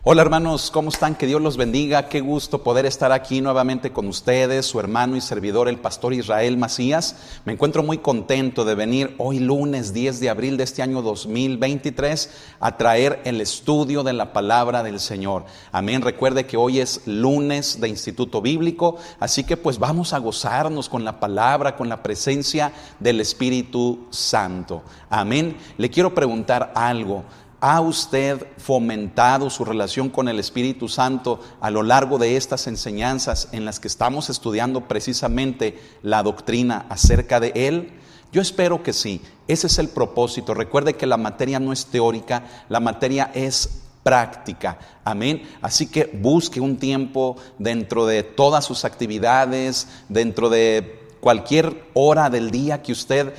Hola hermanos, ¿cómo están? Que Dios los bendiga. Qué gusto poder estar aquí nuevamente con ustedes, su hermano y servidor, el pastor Israel Macías. Me encuentro muy contento de venir hoy lunes 10 de abril de este año 2023 a traer el estudio de la palabra del Señor. Amén. Recuerde que hoy es lunes de Instituto Bíblico, así que pues vamos a gozarnos con la palabra, con la presencia del Espíritu Santo. Amén. Le quiero preguntar algo. ¿Ha usted fomentado su relación con el Espíritu Santo a lo largo de estas enseñanzas en las que estamos estudiando precisamente la doctrina acerca de Él? Yo espero que sí. Ese es el propósito. Recuerde que la materia no es teórica, la materia es práctica. Amén. Así que busque un tiempo dentro de todas sus actividades, dentro de cualquier hora del día que usted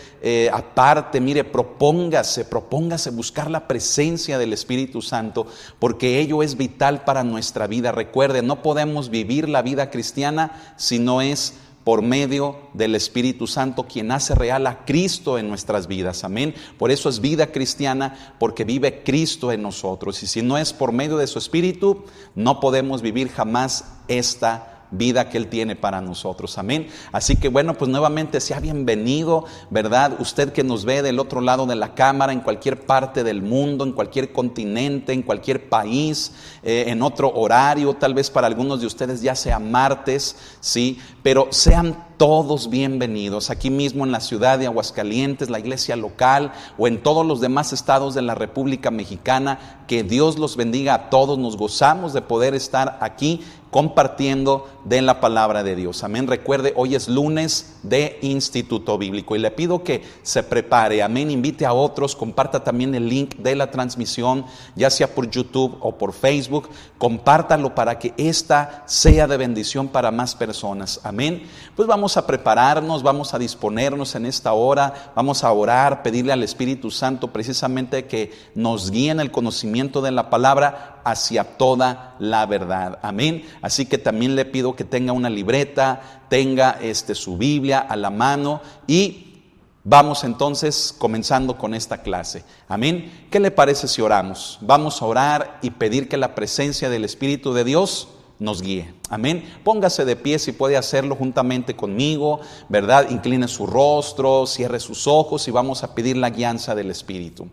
aparte, mire, propóngase buscar la presencia del Espíritu Santo, porque ello es vital para nuestra vida. Recuerde, no podemos vivir la vida cristiana si no es por medio del Espíritu Santo, quien hace real a Cristo en nuestras vidas. Amén. Por eso es vida cristiana, porque vive Cristo en nosotros. Y si no es por medio de su Espíritu, no podemos vivir jamás esta vida que Él tiene para nosotros. Amén. Así que bueno, pues nuevamente sea bienvenido, ¿verdad? Usted que nos ve del otro lado de la cámara, en cualquier parte del mundo, en cualquier continente, en cualquier país, en otro horario, tal vez para algunos de ustedes ya sea martes, sí, pero sean todos bienvenidos aquí mismo en la ciudad de Aguascalientes, la iglesia local o en todos los demás estados de la República Mexicana. Que Dios los bendiga a todos. Nos gozamos de poder estar aquí compartiendo de la palabra de Dios. Amén. Recuerde, hoy es lunes de Instituto Bíblico y le pido que se prepare. Amén. Invite a otros, comparta también el link de la transmisión, ya sea por YouTube o por Facebook. Compártalo para que esta sea de bendición para más personas. Amén. Pues vamos a prepararnos, vamos a disponernos en esta hora, vamos a orar, pedirle al Espíritu Santo precisamente que nos guíe en el conocimiento de la palabra hacia toda la verdad. Amén. Así que también le pido que tenga una libreta, tenga su Biblia a la mano y vamos entonces comenzando con esta clase. Amén. ¿Qué le parece si oramos? Vamos a orar y pedir que la presencia del Espíritu de Dios nos guíe. Amén. Póngase de pie si puede hacerlo juntamente conmigo, ¿verdad? Incline su rostro, cierre sus ojos y vamos a pedir la guianza del Espíritu.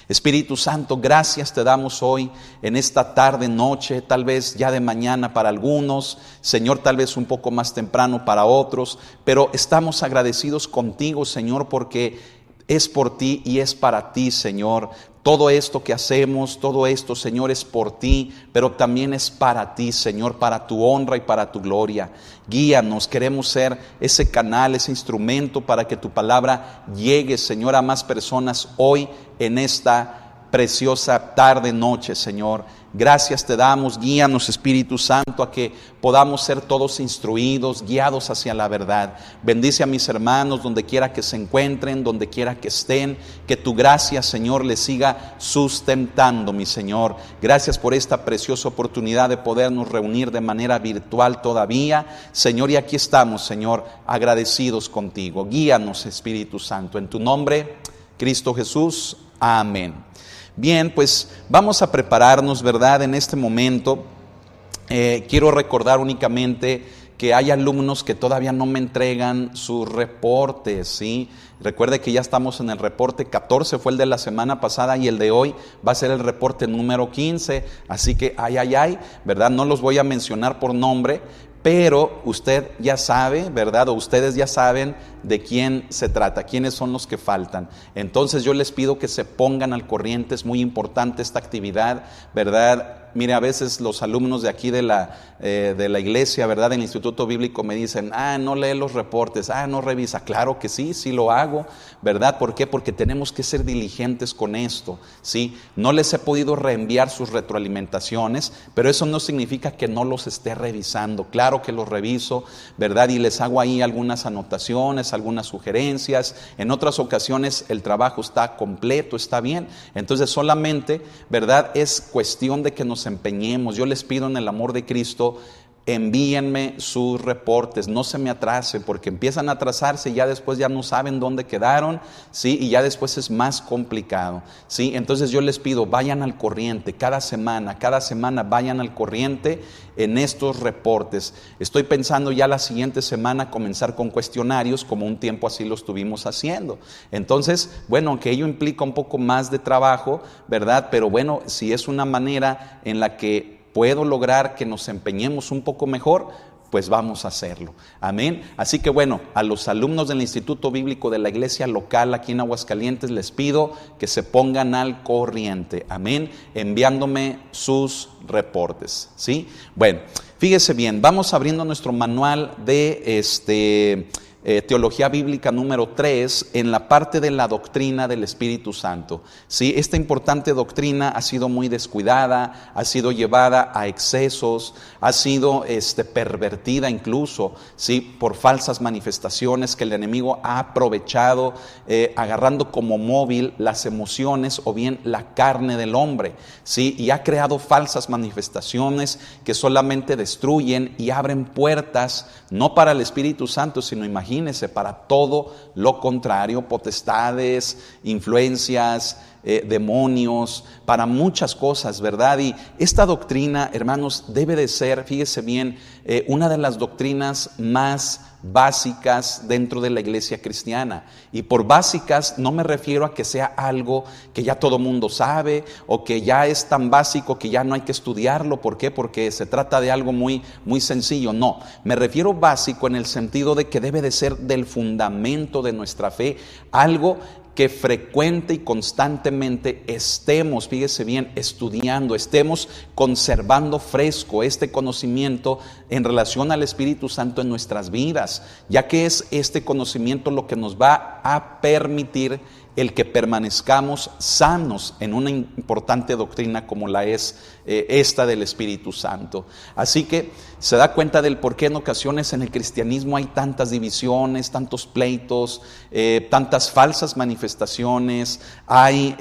Espíritu Santo, gracias te damos hoy en esta tarde, noche, tal vez ya de mañana para algunos, Señor, tal vez un poco más temprano para otros, pero estamos agradecidos contigo, Señor, porque es por ti y es para ti, Señor. Todo esto que hacemos, todo esto, Señor, es por ti, pero también es para ti, Señor, para tu honra y para tu gloria. Guíanos, queremos ser ese canal, ese instrumento para que tu palabra llegue, Señor, a más personas hoy en esta preciosa tarde, noche, Señor. Gracias te damos, guíanos, Espíritu Santo, a que podamos ser todos instruidos, guiados hacia la verdad. Bendice a mis hermanos donde quiera que se encuentren, donde quiera que estén, que tu gracia, Señor, les siga sustentando, mi Señor. Gracias por esta preciosa oportunidad de podernos reunir de manera virtual todavía, Señor, y aquí estamos, Señor, agradecidos contigo. Guíanos, Espíritu Santo, en tu nombre, Cristo Jesús. Amén. Bien, pues vamos a prepararnos, ¿verdad? En este momento quiero recordar únicamente que hay alumnos que todavía no me entregan sus reportes, ¿sí? Recuerde que ya estamos en el reporte 14, fue el de la semana pasada y el de hoy va a ser el reporte número 15, así que ¿verdad? No los voy a mencionar por nombre, pero usted ya sabe, ¿verdad? O ustedes ya saben de quién se trata, quiénes son los que faltan. Entonces yo les pido que se pongan al corriente, es muy importante esta actividad, ¿verdad? Mire, a veces los alumnos de aquí de la iglesia, ¿verdad? Del Instituto Bíblico me dicen, no lee los reportes, no revisa. Claro que sí, sí lo hago, ¿verdad? ¿Por qué? Porque tenemos que ser diligentes con esto, ¿sí? No les he podido reenviar sus retroalimentaciones, pero eso no significa que no los esté revisando. Claro que los reviso, ¿verdad? Y les hago ahí algunas anotaciones, algunas sugerencias. En otras ocasiones el trabajo está completo, está bien. Entonces solamente, ¿verdad? Es cuestión de que nos empeñemos. Yo les pido en el amor de Cristo envíenme sus reportes, no se me atrase, porque empiezan a atrasarse y ya después ya no saben dónde quedaron, ¿sí? Y ya después es más complicado, ¿sí? Entonces yo les pido, vayan al corriente, cada semana vayan al corriente en estos reportes. Estoy pensando ya la siguiente semana comenzar con cuestionarios, como un tiempo así lo estuvimos haciendo. Entonces, bueno, aunque ello implica un poco más de trabajo, ¿verdad? Pero bueno, si es una manera en la que puedo lograr que nos empeñemos un poco mejor, pues vamos a hacerlo. Amén. Así que bueno, a los alumnos del Instituto Bíblico de la iglesia local aquí en Aguascalientes les pido que se pongan al corriente. Amén. Enviándome sus reportes. ¿Sí? Bueno, fíjese bien, vamos abriendo nuestro manual de Teología Bíblica número 3 en la parte de la doctrina del Espíritu Santo. ¿Sí? Esta importante doctrina ha sido muy descuidada, ha sido llevada a excesos, ha sido pervertida incluso, ¿sí? Por falsas manifestaciones que el enemigo ha aprovechado, agarrando como móvil las emociones o bien la carne del hombre, ¿sí? Y ha creado falsas manifestaciones que solamente destruyen y abren puertas, no para el Espíritu Santo, sino imagínense, para todo lo contrario, potestades, influencias, demonios, para muchas cosas, ¿verdad? Y esta doctrina, hermanos, debe de ser, fíjese bien, una de las doctrinas más básicas dentro de la iglesia cristiana. Y por básicas no me refiero a que sea algo que ya todo mundo sabe o que ya es tan básico que ya no hay que estudiarlo. ¿Por qué? Porque se trata de algo muy, muy sencillo. No, me refiero básico en el sentido de que debe de ser del fundamento de nuestra fe, algo que frecuente y constantemente estemos, fíjese bien, estudiando, estemos conservando fresco este conocimiento en relación al Espíritu Santo en nuestras vidas, ya que es este conocimiento lo que nos va a permitir el que permanezcamos sanos en una importante doctrina como la es esta del Espíritu Santo. Así que se da cuenta del por qué en ocasiones en el cristianismo hay tantas divisiones, tantos pleitos, tantas falsas manifestaciones, hay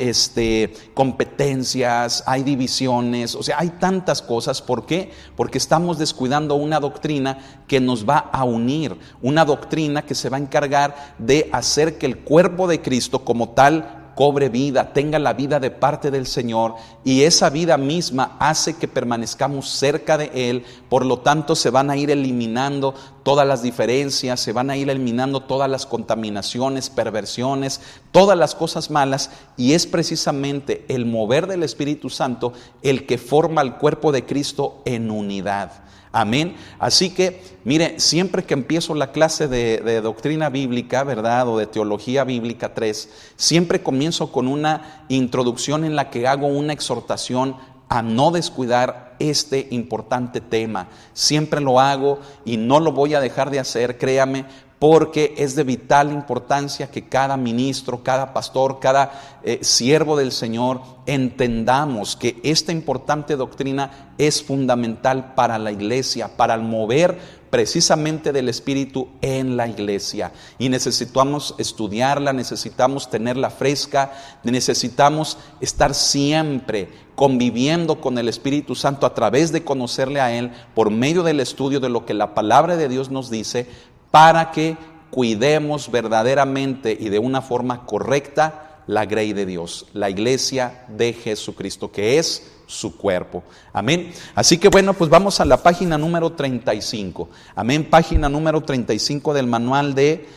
competencias, hay divisiones, o sea, hay tantas cosas. ¿Por qué? Porque estamos descuidando una doctrina que nos va a unir, una doctrina que se va a encargar de hacer que el cuerpo de Cristo como tal cobre vida, tenga la vida de parte del Señor, y esa vida misma hace que permanezcamos cerca de Él. Por lo tanto, se van a ir eliminando todas las diferencias, se van a ir eliminando todas las contaminaciones, perversiones, todas las cosas malas, y es precisamente el mover del Espíritu Santo el que forma el cuerpo de Cristo en unidad. Amén. Así que, mire, siempre que empiezo la clase de doctrina bíblica, ¿verdad? O de teología bíblica 3, siempre comienzo con una introducción en la que hago una exhortación a no descuidar este importante tema. Siempre lo hago y no lo voy a dejar de hacer, créame, porque es de vital importancia que cada ministro, cada pastor, cada siervo del Señor entendamos que esta importante doctrina es fundamental para la iglesia, para el mover precisamente del Espíritu en la iglesia. Y necesitamos estudiarla, necesitamos tenerla fresca, necesitamos estar siempre conviviendo con el Espíritu Santo a través de conocerle a Él por medio del estudio de lo que la palabra de Dios nos dice, para que cuidemos verdaderamente y de una forma correcta la grey de Dios, la iglesia de Jesucristo, que es su cuerpo. Amén. Así que bueno, pues vamos a la página número 35. Amén, página número 35 del manual de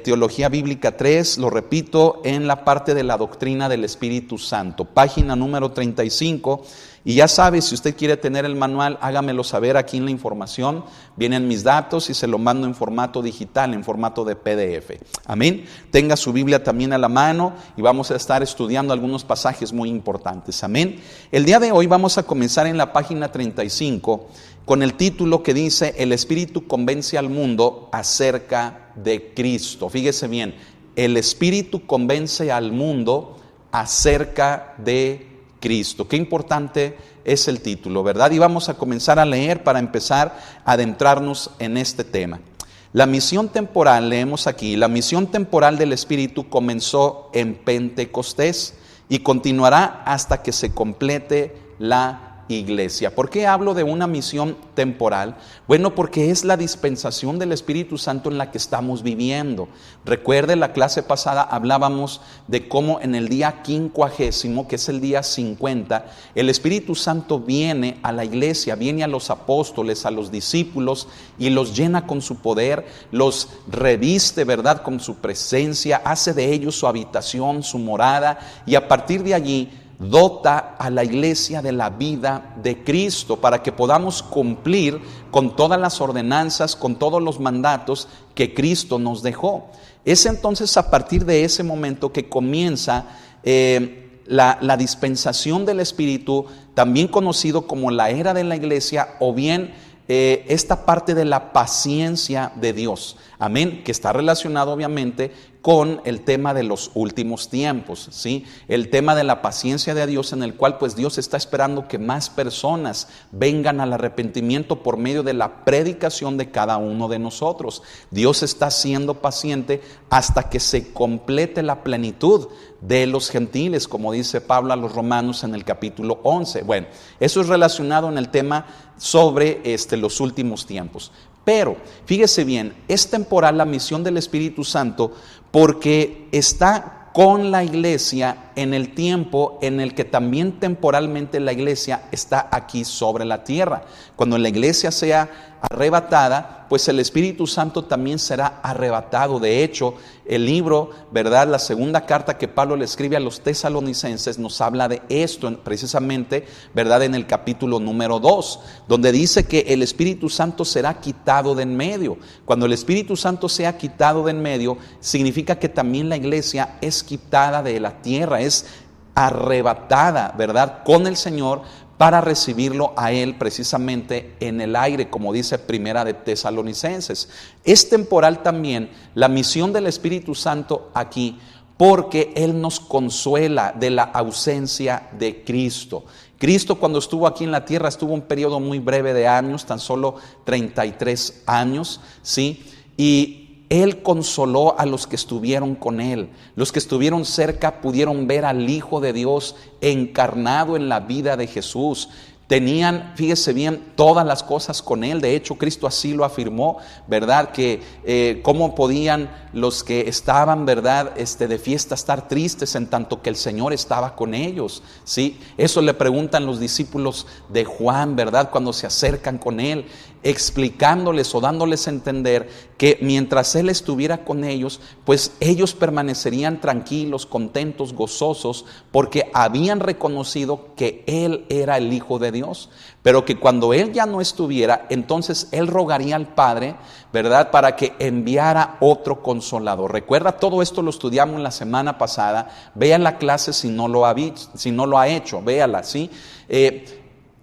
Teología Bíblica 3, lo repito, en la parte de la doctrina del Espíritu Santo. Página número 35. Y ya sabe, si usted quiere tener el manual, hágamelo saber aquí en la información. Vienen mis datos y se lo mando en formato digital, en formato de PDF. Amén. Tenga su Biblia también a la mano y vamos a estar estudiando algunos pasajes muy importantes. Amén. El día de hoy vamos a comenzar en la página 35 con el título que dice: El Espíritu convence al mundo acerca de Cristo. Fíjese bien, el Espíritu convence al mundo acerca de Cristo. Qué importante es el título, ¿verdad? Y vamos a comenzar a leer para empezar a adentrarnos en este tema. La misión temporal, leemos aquí, la misión temporal del Espíritu comenzó en Pentecostés y continuará hasta que se complete la iglesia. ¿Por qué hablo de una misión temporal? Bueno, porque es la dispensación del Espíritu Santo en la que estamos viviendo. Recuerde, la clase pasada hablábamos de cómo en el día 50, que es el día 50, el Espíritu Santo viene a la iglesia, viene a los apóstoles, a los discípulos y los llena con su poder, los reviste, ¿verdad?, con su presencia, hace de ellos su habitación, su morada, y a partir de allí dota a la iglesia de la vida de Cristo para que podamos cumplir con todas las ordenanzas, con todos los mandatos que Cristo nos dejó. Es entonces a partir de ese momento que comienza la dispensación del Espíritu, también conocido como la era de la iglesia, o bien esta parte de la paciencia de Dios, amén, que está relacionado obviamente con el tema de los últimos tiempos, ¿sí? El tema de la paciencia de Dios, en el cual pues Dios está esperando que más personas vengan al arrepentimiento por medio de la predicación de cada uno de nosotros. Dios está siendo paciente hasta que se complete la plenitud de los gentiles, como dice Pablo a los romanos en el capítulo 11. Bueno, eso es relacionado en el tema sobre los últimos tiempos. Pero, fíjese bien, es temporal la misión del Espíritu Santo porque está con la iglesia en el tiempo en el que también temporalmente la iglesia está aquí sobre la tierra. Cuando la iglesia sea arrebatada, pues el Espíritu Santo también será arrebatado. De hecho, el libro, ¿verdad?, la segunda carta que Pablo le escribe a los tesalonicenses nos habla de esto precisamente, ¿verdad?, en el capítulo número 2, donde dice que el Espíritu Santo será quitado de en medio. Cuando el Espíritu Santo sea quitado de en medio, significa que también la iglesia es quitada de la tierra, es arrebatada, ¿verdad?, con el Señor, para recibirlo a Él precisamente en el aire, como dice Primera de Tesalonicenses. Es temporal también la misión del Espíritu Santo aquí, porque Él nos consuela de la ausencia de Cristo. Cristo, cuando estuvo aquí en la tierra, estuvo un periodo muy breve de años, tan solo 33 años, ¿sí? Y Él consoló a los que estuvieron con Él. Los que estuvieron cerca pudieron ver al Hijo de Dios encarnado en la vida de Jesús. Tenían, fíjese bien, todas las cosas con Él. De hecho, Cristo así lo afirmó, ¿verdad? Que cómo podían los que estaban, ¿verdad?, de fiesta estar tristes en tanto que el Señor estaba con ellos, ¿sí? Eso le preguntan los discípulos de Juan, ¿verdad?, cuando se acercan con Él, explicándoles o dándoles a entender que mientras Él estuviera con ellos, pues ellos permanecerían tranquilos, contentos, gozosos, porque habían reconocido que Él era el Hijo de Dios, pero que cuando Él ya no estuviera, entonces Él rogaría al Padre, ¿verdad?, para que enviara otro consolador. Recuerda, todo esto lo estudiamos la semana pasada. Vea la clase si no lo ha hecho, véala, ¿sí?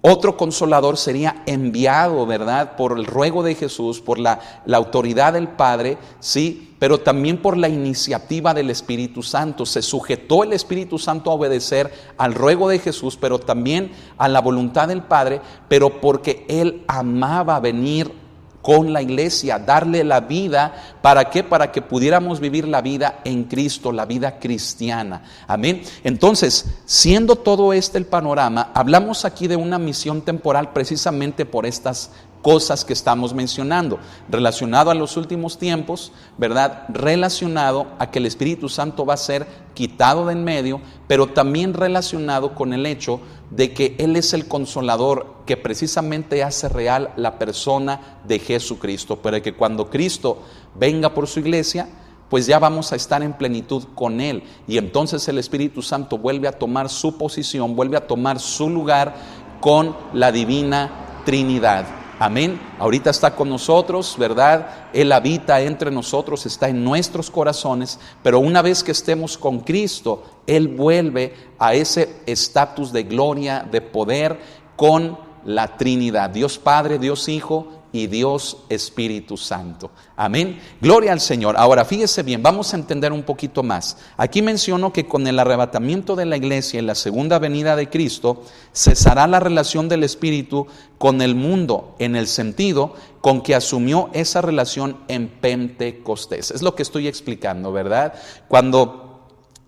Otro consolador sería enviado, ¿verdad?, por el ruego de Jesús, por la autoridad del Padre, ¿sí?, pero también por la iniciativa del Espíritu Santo. Se sujetó el Espíritu Santo a obedecer al ruego de Jesús, pero también a la voluntad del Padre, pero porque Él amaba venir con la iglesia, darle la vida. ¿Para qué? Para que pudiéramos vivir la vida en Cristo, la vida cristiana. Amén. Entonces, siendo todo este el panorama, hablamos aquí de una misión temporal precisamente por estas cosas que estamos mencionando, relacionado a los últimos tiempos, ¿verdad?, relacionado a que el Espíritu Santo va a ser quitado de en medio, pero también relacionado con el hecho de que Él es el consolador que precisamente hace real la persona de Jesucristo, pero que cuando Cristo venga por su iglesia, pues ya vamos a estar en plenitud con Él, y entonces el Espíritu Santo vuelve a tomar su posición, vuelve a tomar su lugar con la divina Trinidad. Amén. Ahorita está con nosotros, ¿verdad? Él habita entre nosotros, está en nuestros corazones, pero una vez que estemos con Cristo, Él vuelve a ese estatus de gloria, de poder con la Trinidad, Dios Padre, Dios Hijo y Dios Espíritu Santo. Amén. Gloria al Señor. Ahora fíjese bien, vamos a entender un poquito más. Aquí menciono que con el arrebatamiento de la iglesia y la segunda venida de Cristo, cesará la relación del Espíritu con el mundo, en el sentido con que asumió esa relación en Pentecostés. Es lo que estoy explicando, ¿verdad? Cuando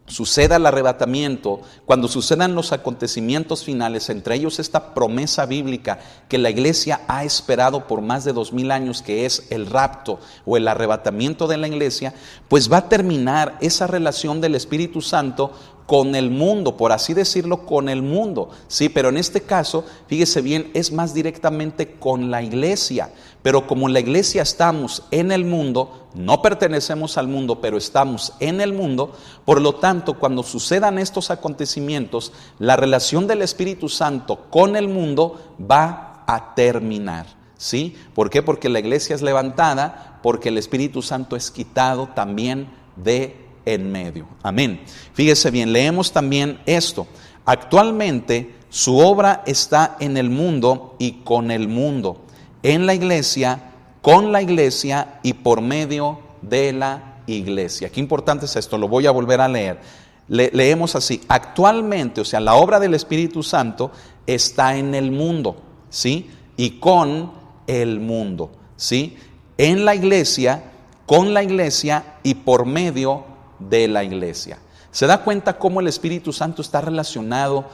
suceda el arrebatamiento, cuando sucedan los acontecimientos finales, entre ellos esta promesa bíblica que la iglesia ha esperado por más de 2000 años, que es el rapto o el arrebatamiento de la iglesia, pues va a terminar esa relación del Espíritu Santo con el mundo, por así decirlo, con el mundo, sí, pero en este caso, fíjese bien, es más directamente con la iglesia, pero como la iglesia estamos en el mundo, no pertenecemos al mundo, pero estamos en el mundo, por lo tanto, cuando sucedan estos acontecimientos, la relación del Espíritu Santo con el mundo va a terminar, ¿sí? ¿Por qué? Porque la iglesia es levantada, porque el Espíritu Santo es quitado también de en medio. Amén. Fíjese bien, leemos también esto. Actualmente su obra está en el mundo y con el mundo, en la iglesia, con la iglesia y por medio de la iglesia. Qué importante es esto, lo voy a volver a leer. Leemos así: actualmente, o sea, la obra del Espíritu Santo está en el mundo, ¿sí? Y con el mundo, ¿sí? En la iglesia, con la iglesia y por medio de la iglesia. ¿Se da cuenta cómo el Espíritu Santo está relacionado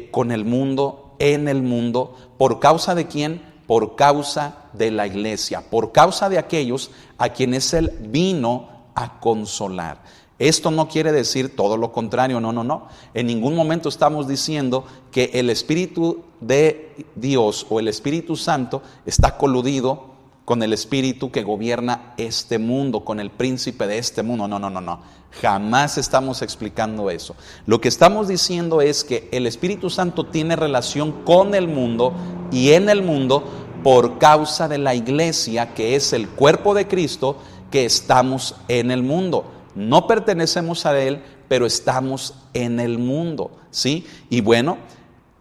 con el mundo, en el mundo? ¿Por causa de quién? Por causa de la iglesia, por causa de aquellos a quienes Él vino a consolar. Esto no quiere decir todo lo contrario, no. En ningún momento estamos diciendo que el Espíritu de Dios o el Espíritu Santo está coludido con el espíritu que gobierna este mundo, con el príncipe de este mundo. No. Jamás estamos explicando eso. Lo que estamos diciendo es que el Espíritu Santo tiene relación con el mundo y en el mundo por causa de la iglesia, que es el cuerpo de Cristo, que estamos en el mundo. No pertenecemos a Él, pero estamos en el mundo, ¿sí? Y bueno,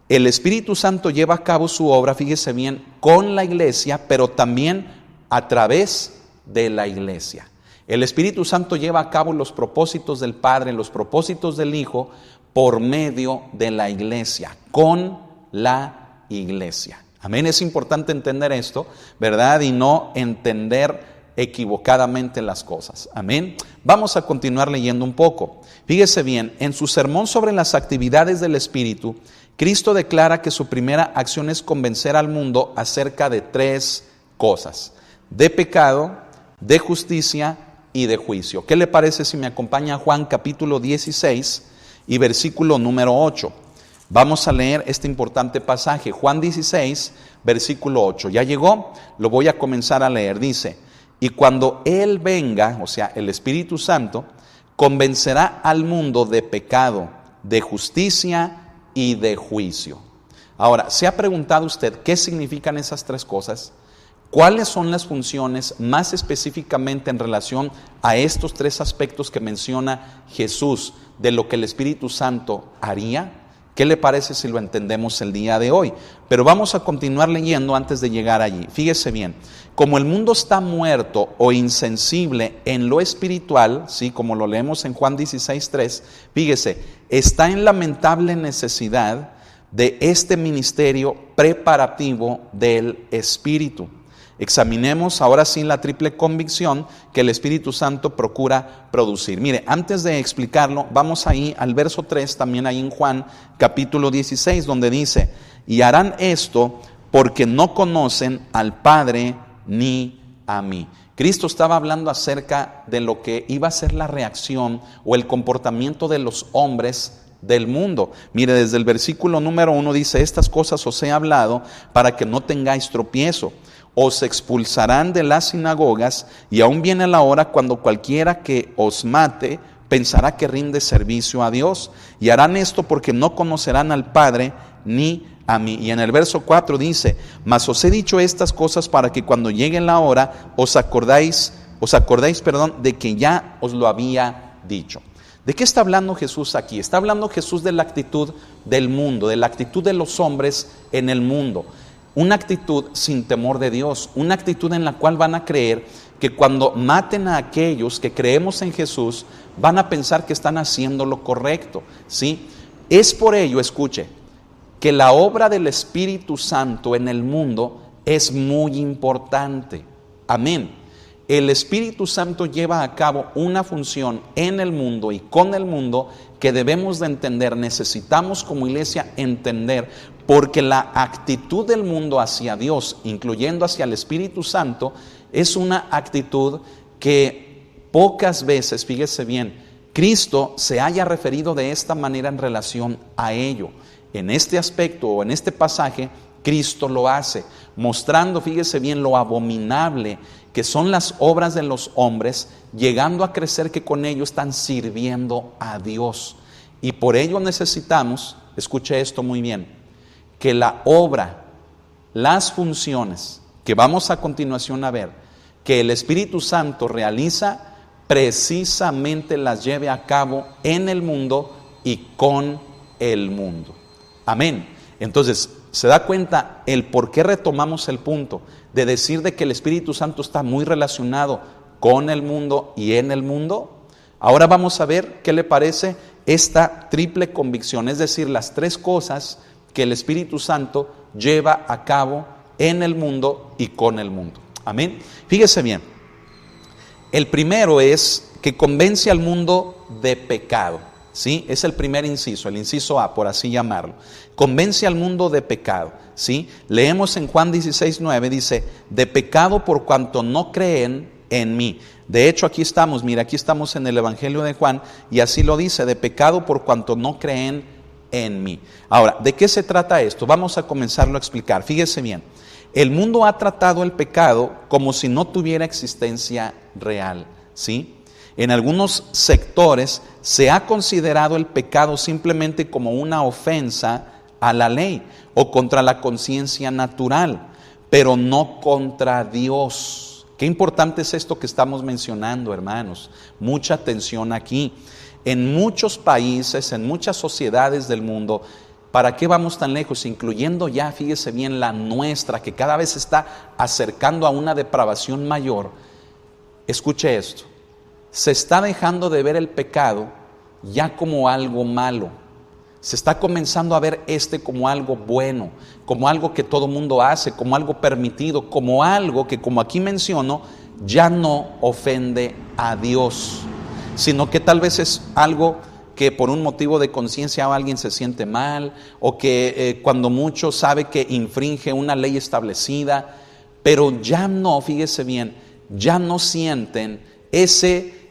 el Espíritu Santo lleva a cabo su obra, fíjese bien, con la iglesia, pero también a través de la iglesia. El Espíritu Santo lleva a cabo los propósitos del Padre, los propósitos del Hijo, por medio de la iglesia, con la iglesia. Amén, es importante entender esto, ¿verdad? Y no entender equivocadamente las cosas. Amén. Vamos a continuar leyendo un poco. Fíjese bien, en su sermón sobre las actividades del Espíritu, Cristo declara que su primera acción es convencer al mundo acerca de 3 cosas: de pecado, de justicia y de juicio. ¿Qué le parece si me acompaña a Juan capítulo 16 y versículo número 8? Vamos a leer este importante pasaje, Juan 16, versículo 8. ¿Ya llegó? Lo voy a comenzar a leer. Dice: y cuando Él venga, o sea, el Espíritu Santo, convencerá al mundo de pecado, de justicia y de juicio. Ahora, ¿se ha preguntado usted qué significan esas 3 cosas? ¿Cuáles son las funciones más específicamente en relación a estos 3 aspectos que menciona Jesús de lo que el Espíritu Santo haría? ¿Qué le parece si lo entendemos el día de hoy? Pero vamos a continuar leyendo antes de llegar allí. Fíjese bien, como el mundo está muerto o insensible en lo espiritual, ¿sí? Como lo leemos en Juan 16:3, fíjese, está en lamentable necesidad de este ministerio preparativo del Espíritu. Examinemos ahora sí la triple convicción que el Espíritu Santo procura producir. Mire, antes de explicarlo, vamos ahí al verso 3, también ahí en Juan capítulo 16, donde dice: y harán esto porque no conocen al Padre ni a mí. Cristo estaba hablando acerca de lo que iba a ser la reacción o el comportamiento de los hombres del mundo. Mire, desde el versículo número 1 dice: estas cosas os he hablado para que no tengáis tropiezo. Os expulsarán de las sinagogas, y aún viene la hora cuando cualquiera que os mate pensará que rinde servicio a Dios. Y harán esto porque no conocerán al Padre ni a mí. Y en el verso 4 dice: mas os he dicho estas cosas para que cuando llegue la hora os acordéis, de que ya os lo había dicho. ¿De qué está hablando Jesús aquí? Está hablando Jesús de la actitud del mundo, de la actitud de los hombres en el mundo. Una actitud sin temor de Dios, una actitud en la cual van a creer que cuando maten a aquellos que creemos en Jesús, van a pensar que están haciendo lo correcto, ¿sí? Es por ello, escuche, que la obra del Espíritu Santo en el mundo es muy importante. Amén. El Espíritu Santo lleva a cabo una función en el mundo y con el mundo que debemos de entender, necesitamos como iglesia entender, porque la actitud del mundo hacia Dios, incluyendo hacia el Espíritu Santo, es una actitud que pocas veces, fíjese bien, Cristo se haya referido de esta manera en relación a ello. En este aspecto o en este pasaje, Cristo lo hace, mostrando, fíjese bien, lo abominable que son las obras de los hombres, llegando a crecer que con ello están sirviendo a Dios. Y por ello necesitamos, escuche esto muy bien, que la obra, las funciones que vamos a continuación a ver, que el Espíritu Santo realiza, precisamente las lleve a cabo en el mundo y con el mundo. Amén. Entonces, ¿se da cuenta el por qué retomamos el punto de decir de que el Espíritu Santo está muy relacionado con el mundo y en el mundo? Ahora vamos a ver qué le parece esta triple convicción, es decir, las tres cosas que el Espíritu Santo lleva a cabo en el mundo y con el mundo. Amén. Fíjese bien, el primero es que convence al mundo de pecado. ¿Sí? Es el primer inciso, el inciso A, por así llamarlo. Convence al mundo de pecado. ¿Sí? Leemos en Juan 16:9, dice, de pecado por cuanto no creen en mí. De hecho, aquí estamos, mira, aquí estamos en el Evangelio de Juan, y así lo dice, de pecado por cuanto no creen en mí. Ahora, ¿de qué se trata esto? Vamos a comenzarlo a explicar. Fíjese bien, el mundo ha tratado el pecado como si no tuviera existencia real. ¿Sí? En algunos sectores se ha considerado el pecado simplemente como una ofensa a la ley o contra la conciencia natural, pero no contra Dios. Qué importante es esto que estamos mencionando, hermanos. Mucha atención aquí. En muchos países, en muchas sociedades del mundo, ¿para qué vamos tan lejos? Incluyendo ya, fíjese bien, la nuestra, que cada vez se está acercando a una depravación mayor. Escuche esto. Se está dejando de ver el pecado ya como algo malo. Se está comenzando a ver como algo bueno, como algo que todo mundo hace, como algo permitido, como algo que, como aquí menciono, ya no ofende a Dios, sino que tal vez es algo que por un motivo de conciencia alguien se siente mal, o que cuando mucho sabe que infringe una ley establecida, pero ya no, fíjese bien, ya no sienten ese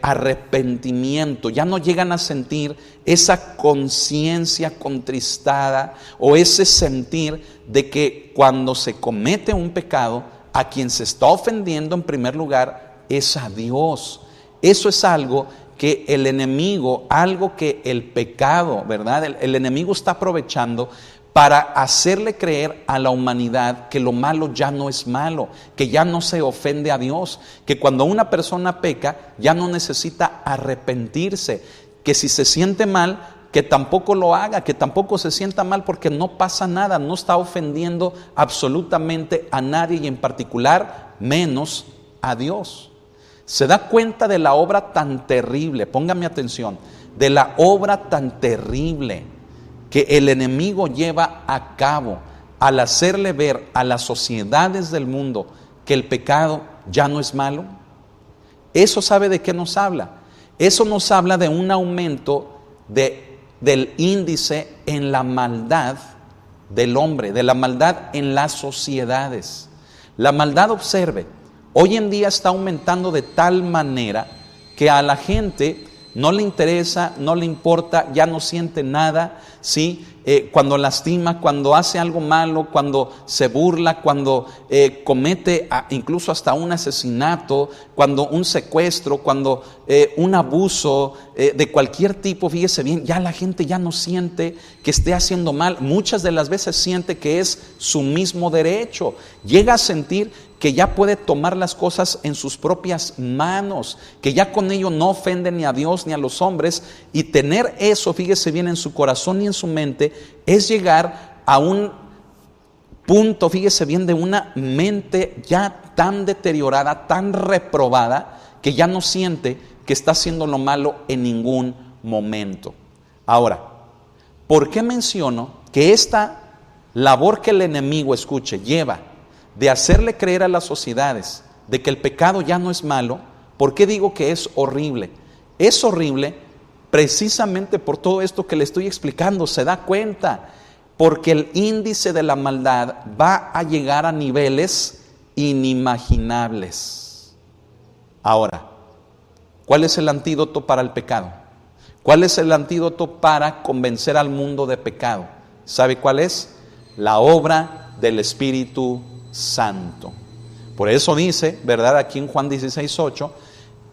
arrepentimiento, ya no llegan a sentir esa conciencia contristada o ese sentir de que cuando se comete un pecado, a quien se está ofendiendo en primer lugar es a Dios. Eso es algo que el enemigo, algo que el pecado, ¿verdad? El enemigo está aprovechando para hacerle creer a la humanidad que lo malo ya no es malo, que ya no se ofende a Dios, que cuando una persona peca ya no necesita arrepentirse, que si se siente mal, que tampoco lo haga, que tampoco se sienta mal porque no pasa nada, no está ofendiendo absolutamente a nadie y en particular menos a Dios. Se da cuenta de la obra tan terrible, póngame atención, de la obra tan terrible que el enemigo lleva a cabo al hacerle ver a las sociedades del mundo que el pecado ya no es malo. Eso, ¿sabe de qué nos habla? Eso nos habla de un aumento del índice en la maldad del hombre, de la maldad en las sociedades. La maldad, observe, hoy en día está aumentando de tal manera que a la gente no le interesa, no le importa, ya no siente nada, ¿sí? Cuando lastima, cuando hace algo malo, cuando se burla, cuando comete incluso hasta un asesinato, cuando un secuestro, cuando un abuso de cualquier tipo, fíjese bien, ya la gente ya no siente que esté haciendo mal, muchas de las veces siente que es su mismo derecho, llega a sentir que ya puede tomar las cosas en sus propias manos, que ya con ello no ofende ni a Dios ni a los hombres, y tener eso, fíjese bien, en su corazón y en su mente, es llegar a un punto, fíjese bien, de una mente ya tan deteriorada, tan reprobada, que ya no siente que está haciendo lo malo en ningún momento. Ahora, ¿por qué menciono que esta labor que el enemigo, escuche, lleva de hacerle creer a las sociedades de que el pecado ya no es malo? ¿Por qué digo que es horrible? Es horrible precisamente por todo esto que le estoy explicando. Se da cuenta, porque el índice de la maldad va a llegar a niveles inimaginables. Ahora, ¿cuál es el antídoto para el pecado? ¿Cuál es el antídoto para convencer al mundo de pecado? ¿Sabe cuál es? La obra del Espíritu Santo. Por eso dice, ¿verdad? Aquí en Juan 16:8,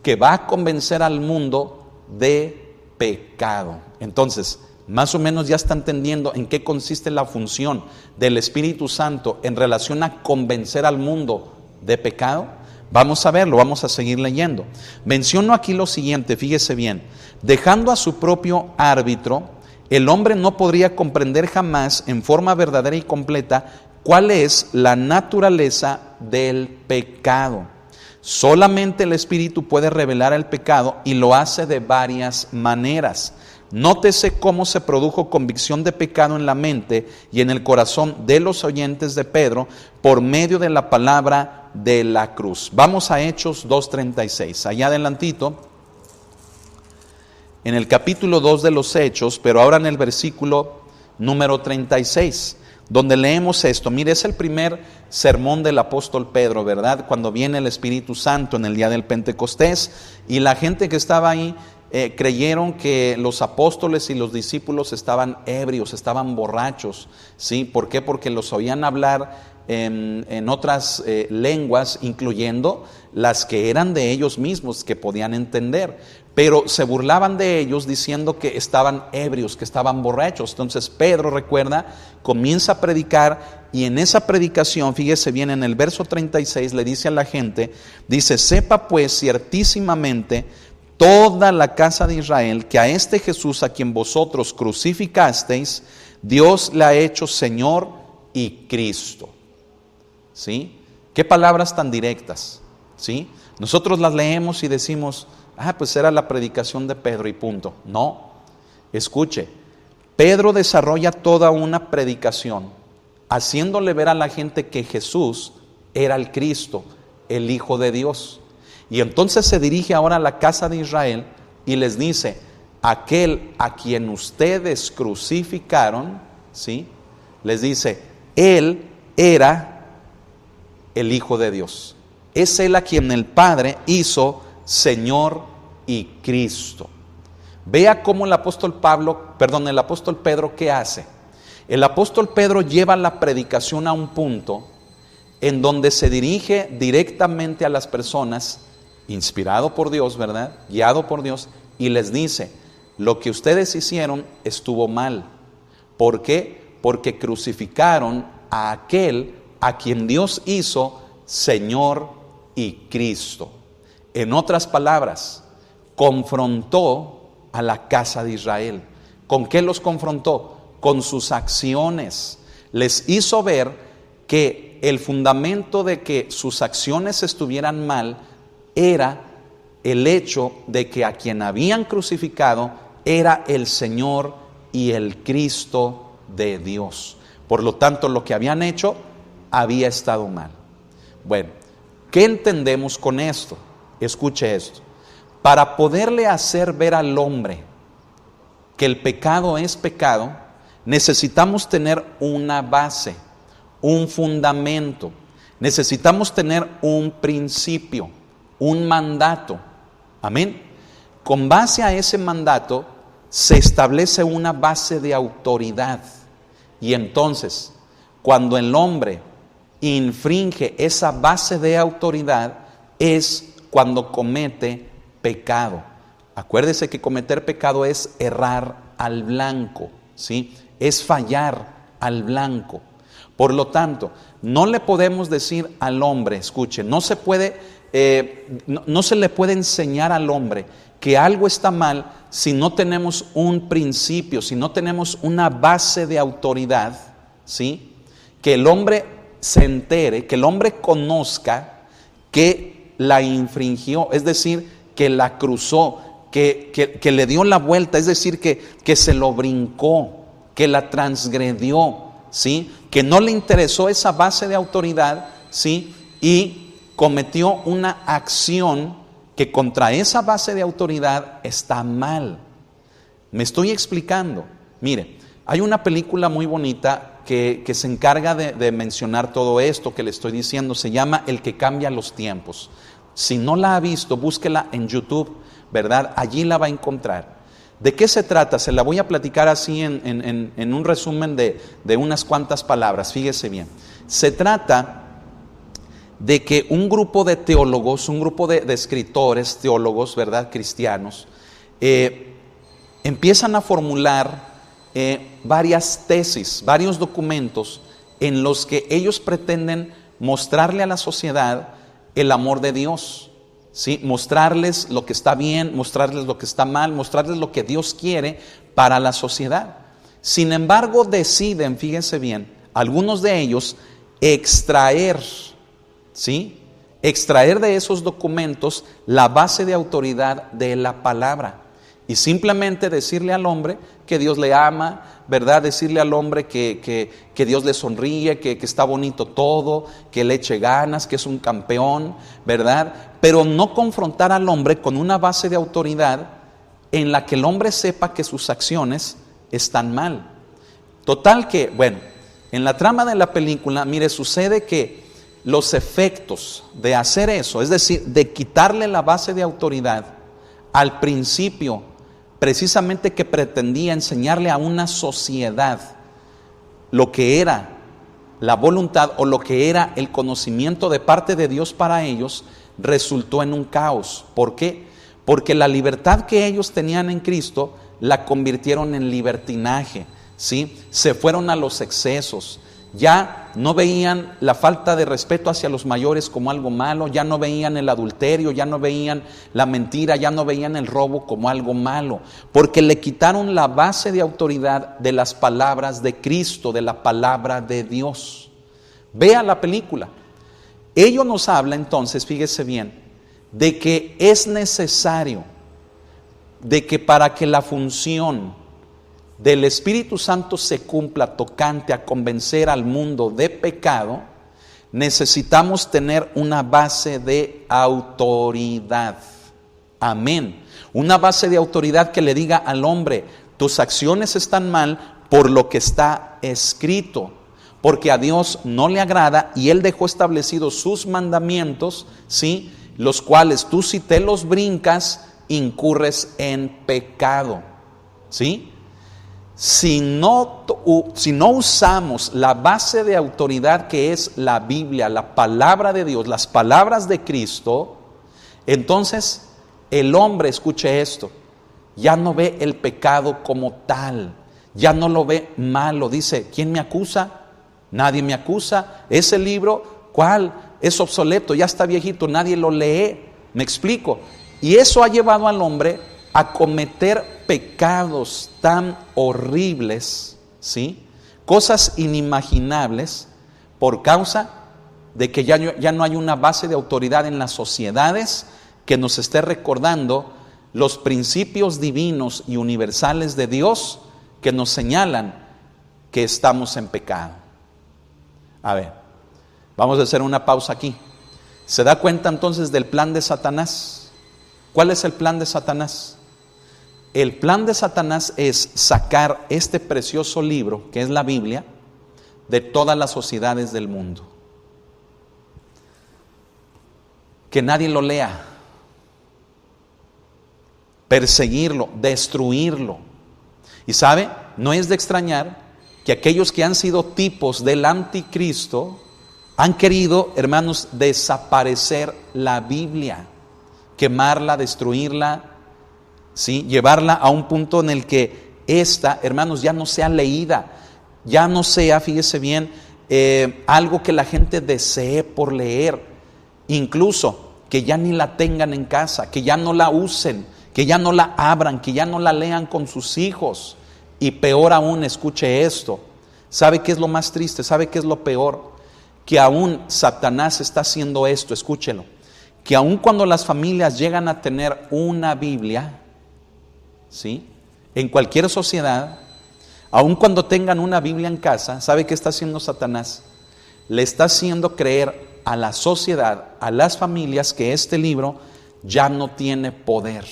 que va a convencer al mundo de pecado. Entonces, más o menos ya está entendiendo en qué consiste la función del Espíritu Santo en relación a convencer al mundo de pecado. Vamos a verlo, vamos a seguir leyendo. Menciono aquí lo siguiente, fíjese bien. Dejando a su propio árbitro, el hombre no podría comprender jamás en forma verdadera y completa cuál es la naturaleza del pecado. Solamente el Espíritu puede revelar el pecado y lo hace de varias maneras. Nótese cómo se produjo convicción de pecado en la mente y en el corazón de los oyentes de Pedro por medio de la palabra de la cruz. Vamos a Hechos 2:36, allá adelantito, en el capítulo 2 de los Hechos, pero ahora en el versículo número 36, donde leemos esto. Mire, es el primer sermón del apóstol Pedro, ¿verdad? Cuando viene el Espíritu Santo en el día del Pentecostés, y la gente que estaba ahí creyeron que los apóstoles y los discípulos estaban ebrios, estaban borrachos, ¿sí? ¿Por qué? Porque los oían hablar en otras lenguas, incluyendo las que eran de ellos mismos, que podían entender, pero se burlaban de ellos diciendo que estaban ebrios, que estaban borrachos. Entonces Pedro, recuerda, comienza a predicar, y en esa predicación, fíjese bien, en el verso 36 le dice a la gente, dice: sepa pues ciertísimamente toda la casa de Israel que a este Jesús a quien vosotros crucificasteis, Dios le ha hecho Señor y Cristo. ¿Sí? Qué palabras tan directas. ¿Sí? Nosotros las leemos y decimos, pues era la predicación de Pedro y punto. No, escuche, Pedro desarrolla toda una predicación haciéndole ver a la gente que Jesús era el Cristo, el Hijo de Dios. Y entonces se dirige ahora a la casa de Israel y les dice: aquel a quien ustedes crucificaron, ¿sí? Les dice, Él era el Hijo de Dios. Es Él a quien el Padre hizo Señor y Cristo. Vea cómo el apóstol Pedro, ¿qué hace? El apóstol Pedro lleva la predicación a un punto en donde se dirige directamente a las personas, inspirado por Dios, ¿verdad? Guiado por Dios, y les dice: lo que ustedes hicieron estuvo mal. ¿Por qué? Porque crucificaron a aquel a quien Dios hizo Señor y Cristo. En otras palabras, confrontó a la casa de Israel. ¿Con qué los confrontó? Con sus acciones. Les hizo ver que el fundamento de que sus acciones estuvieran mal era el hecho de que a quien habían crucificado era el Señor y el Cristo de Dios. Por lo tanto, lo que habían hecho había estado mal. Bueno, ¿qué entendemos con esto? Escuche esto. Para poderle hacer ver al hombre que el pecado es pecado, necesitamos tener una base, un fundamento. Necesitamos tener un principio, un mandato. Amén. Con base a ese mandato se establece una base de autoridad. Y entonces, cuando el hombre infringe esa base de autoridad, es cuando comete pecado. Acuérdese que cometer pecado es errar al blanco, ¿sí? Es fallar al blanco. Por lo tanto, no le podemos decir al hombre, escuche, no se le puede enseñar al hombre que algo está mal si no tenemos un principio, si no tenemos una base de autoridad, ¿sí? Que el hombre se entere, que el hombre conozca que la infringió, es decir, que la cruzó, que le dio la vuelta, es decir, que se lo brincó, que la transgredió, ¿sí? Que no le interesó esa base de autoridad, ¿sí? Y cometió una acción que contra esa base de autoridad está mal. Me estoy explicando. Mire, hay una película muy bonita que se encarga de mencionar todo esto que le estoy diciendo. Se llama El que cambia los tiempos. Si no la ha visto, búsquela en YouTube, ¿verdad? Allí la va a encontrar. ¿De qué se trata? Se la voy a platicar así en un resumen de unas cuantas palabras. Fíjese bien. Se trata de que un grupo de teólogos, un grupo de escritores, teólogos, ¿verdad? Cristianos, empiezan a formular varias tesis, varios documentos en los que ellos pretenden mostrarle a la sociedad el amor de Dios, ¿sí? Mostrarles lo que está bien, mostrarles lo que está mal, mostrarles lo que Dios quiere para la sociedad. Sin embargo, deciden, fíjense bien, algunos de ellos extraer, ¿sí? Extraer de esos documentos la base de autoridad de la palabra y simplemente decirle al hombre que Dios le ama, ¿verdad? Decirle al hombre que Dios le sonríe, que está bonito todo, que le eche ganas, que es un campeón, ¿verdad? Pero no confrontar al hombre con una base de autoridad en la que el hombre sepa que sus acciones están mal. Total que, bueno, en la trama de la película, mire, sucede que los efectos de hacer eso, es decir, de quitarle la base de autoridad al principio, precisamente que pretendía enseñarle a una sociedad lo que era la voluntad o lo que era el conocimiento de parte de Dios para ellos, resultó en un caos. ¿Por qué? Porque la libertad que ellos tenían en Cristo la convirtieron en libertinaje, ¿sí? Se fueron a los excesos. Ya no veían la falta de respeto hacia los mayores como algo malo, ya no veían el adulterio, ya no veían la mentira, ya no veían el robo como algo malo, porque le quitaron la base de autoridad de las palabras de Cristo, de la palabra de Dios. Vea la película. Ello nos habla entonces, fíjese bien, de que es necesario, de que para que la función del Espíritu Santo se cumpla tocante a convencer al mundo de pecado, necesitamos tener una base de autoridad. Amén. Una base de autoridad que le diga al hombre, tus acciones están mal por lo que está escrito, porque a Dios no le agrada y Él dejó establecidos sus mandamientos, ¿sí? Los cuales tú, si te los brincas, incurres en pecado, ¿sí? Si no usamos la base de autoridad que es la Biblia, la palabra de Dios, las palabras de Cristo, entonces el hombre, escuche esto, ya no ve el pecado como tal, ya no lo ve malo. Dice, ¿quién me acusa? Nadie me acusa. Ese libro, ¿cuál? Es obsoleto, ya está viejito, nadie lo lee. ¿Me explico? Y eso ha llevado al hombre a cometer pecados tan horribles, ¿sí? Cosas inimaginables, por causa de que ya no hay una base de autoridad en las sociedades que nos esté recordando los principios divinos y universales de Dios que nos señalan que estamos en pecado. A ver, vamos a hacer una pausa aquí. ¿Se da cuenta entonces del plan de Satanás? ¿Cuál es el plan de Satanás? El plan de Satanás es sacar este precioso libro, que es la Biblia, de todas las sociedades del mundo. Que nadie lo lea. Perseguirlo, destruirlo. Y sabe, no es de extrañar que aquellos que han sido tipos del anticristo han querido, hermanos, desaparecer la Biblia, quemarla, destruirla, ¿sí? Llevarla a un punto en el que esta, hermanos, ya no sea leída, ya no sea, fíjese bien, algo que la gente desee por leer, incluso que ya ni la tengan en casa, que ya no la usen, que ya no la abran, que ya no la lean con sus hijos. Y peor aún, escuche esto, ¿sabe qué es lo más triste? ¿Sabe qué es lo peor? Que aún Satanás está haciendo esto, escúchelo, que aún cuando las familias llegan a tener una Biblia, ¿sí? En cualquier sociedad, aun cuando tengan una Biblia en casa, ¿sabe qué está haciendo Satanás? Le está haciendo creer a la sociedad, a las familias, que este libro ya no tiene poder,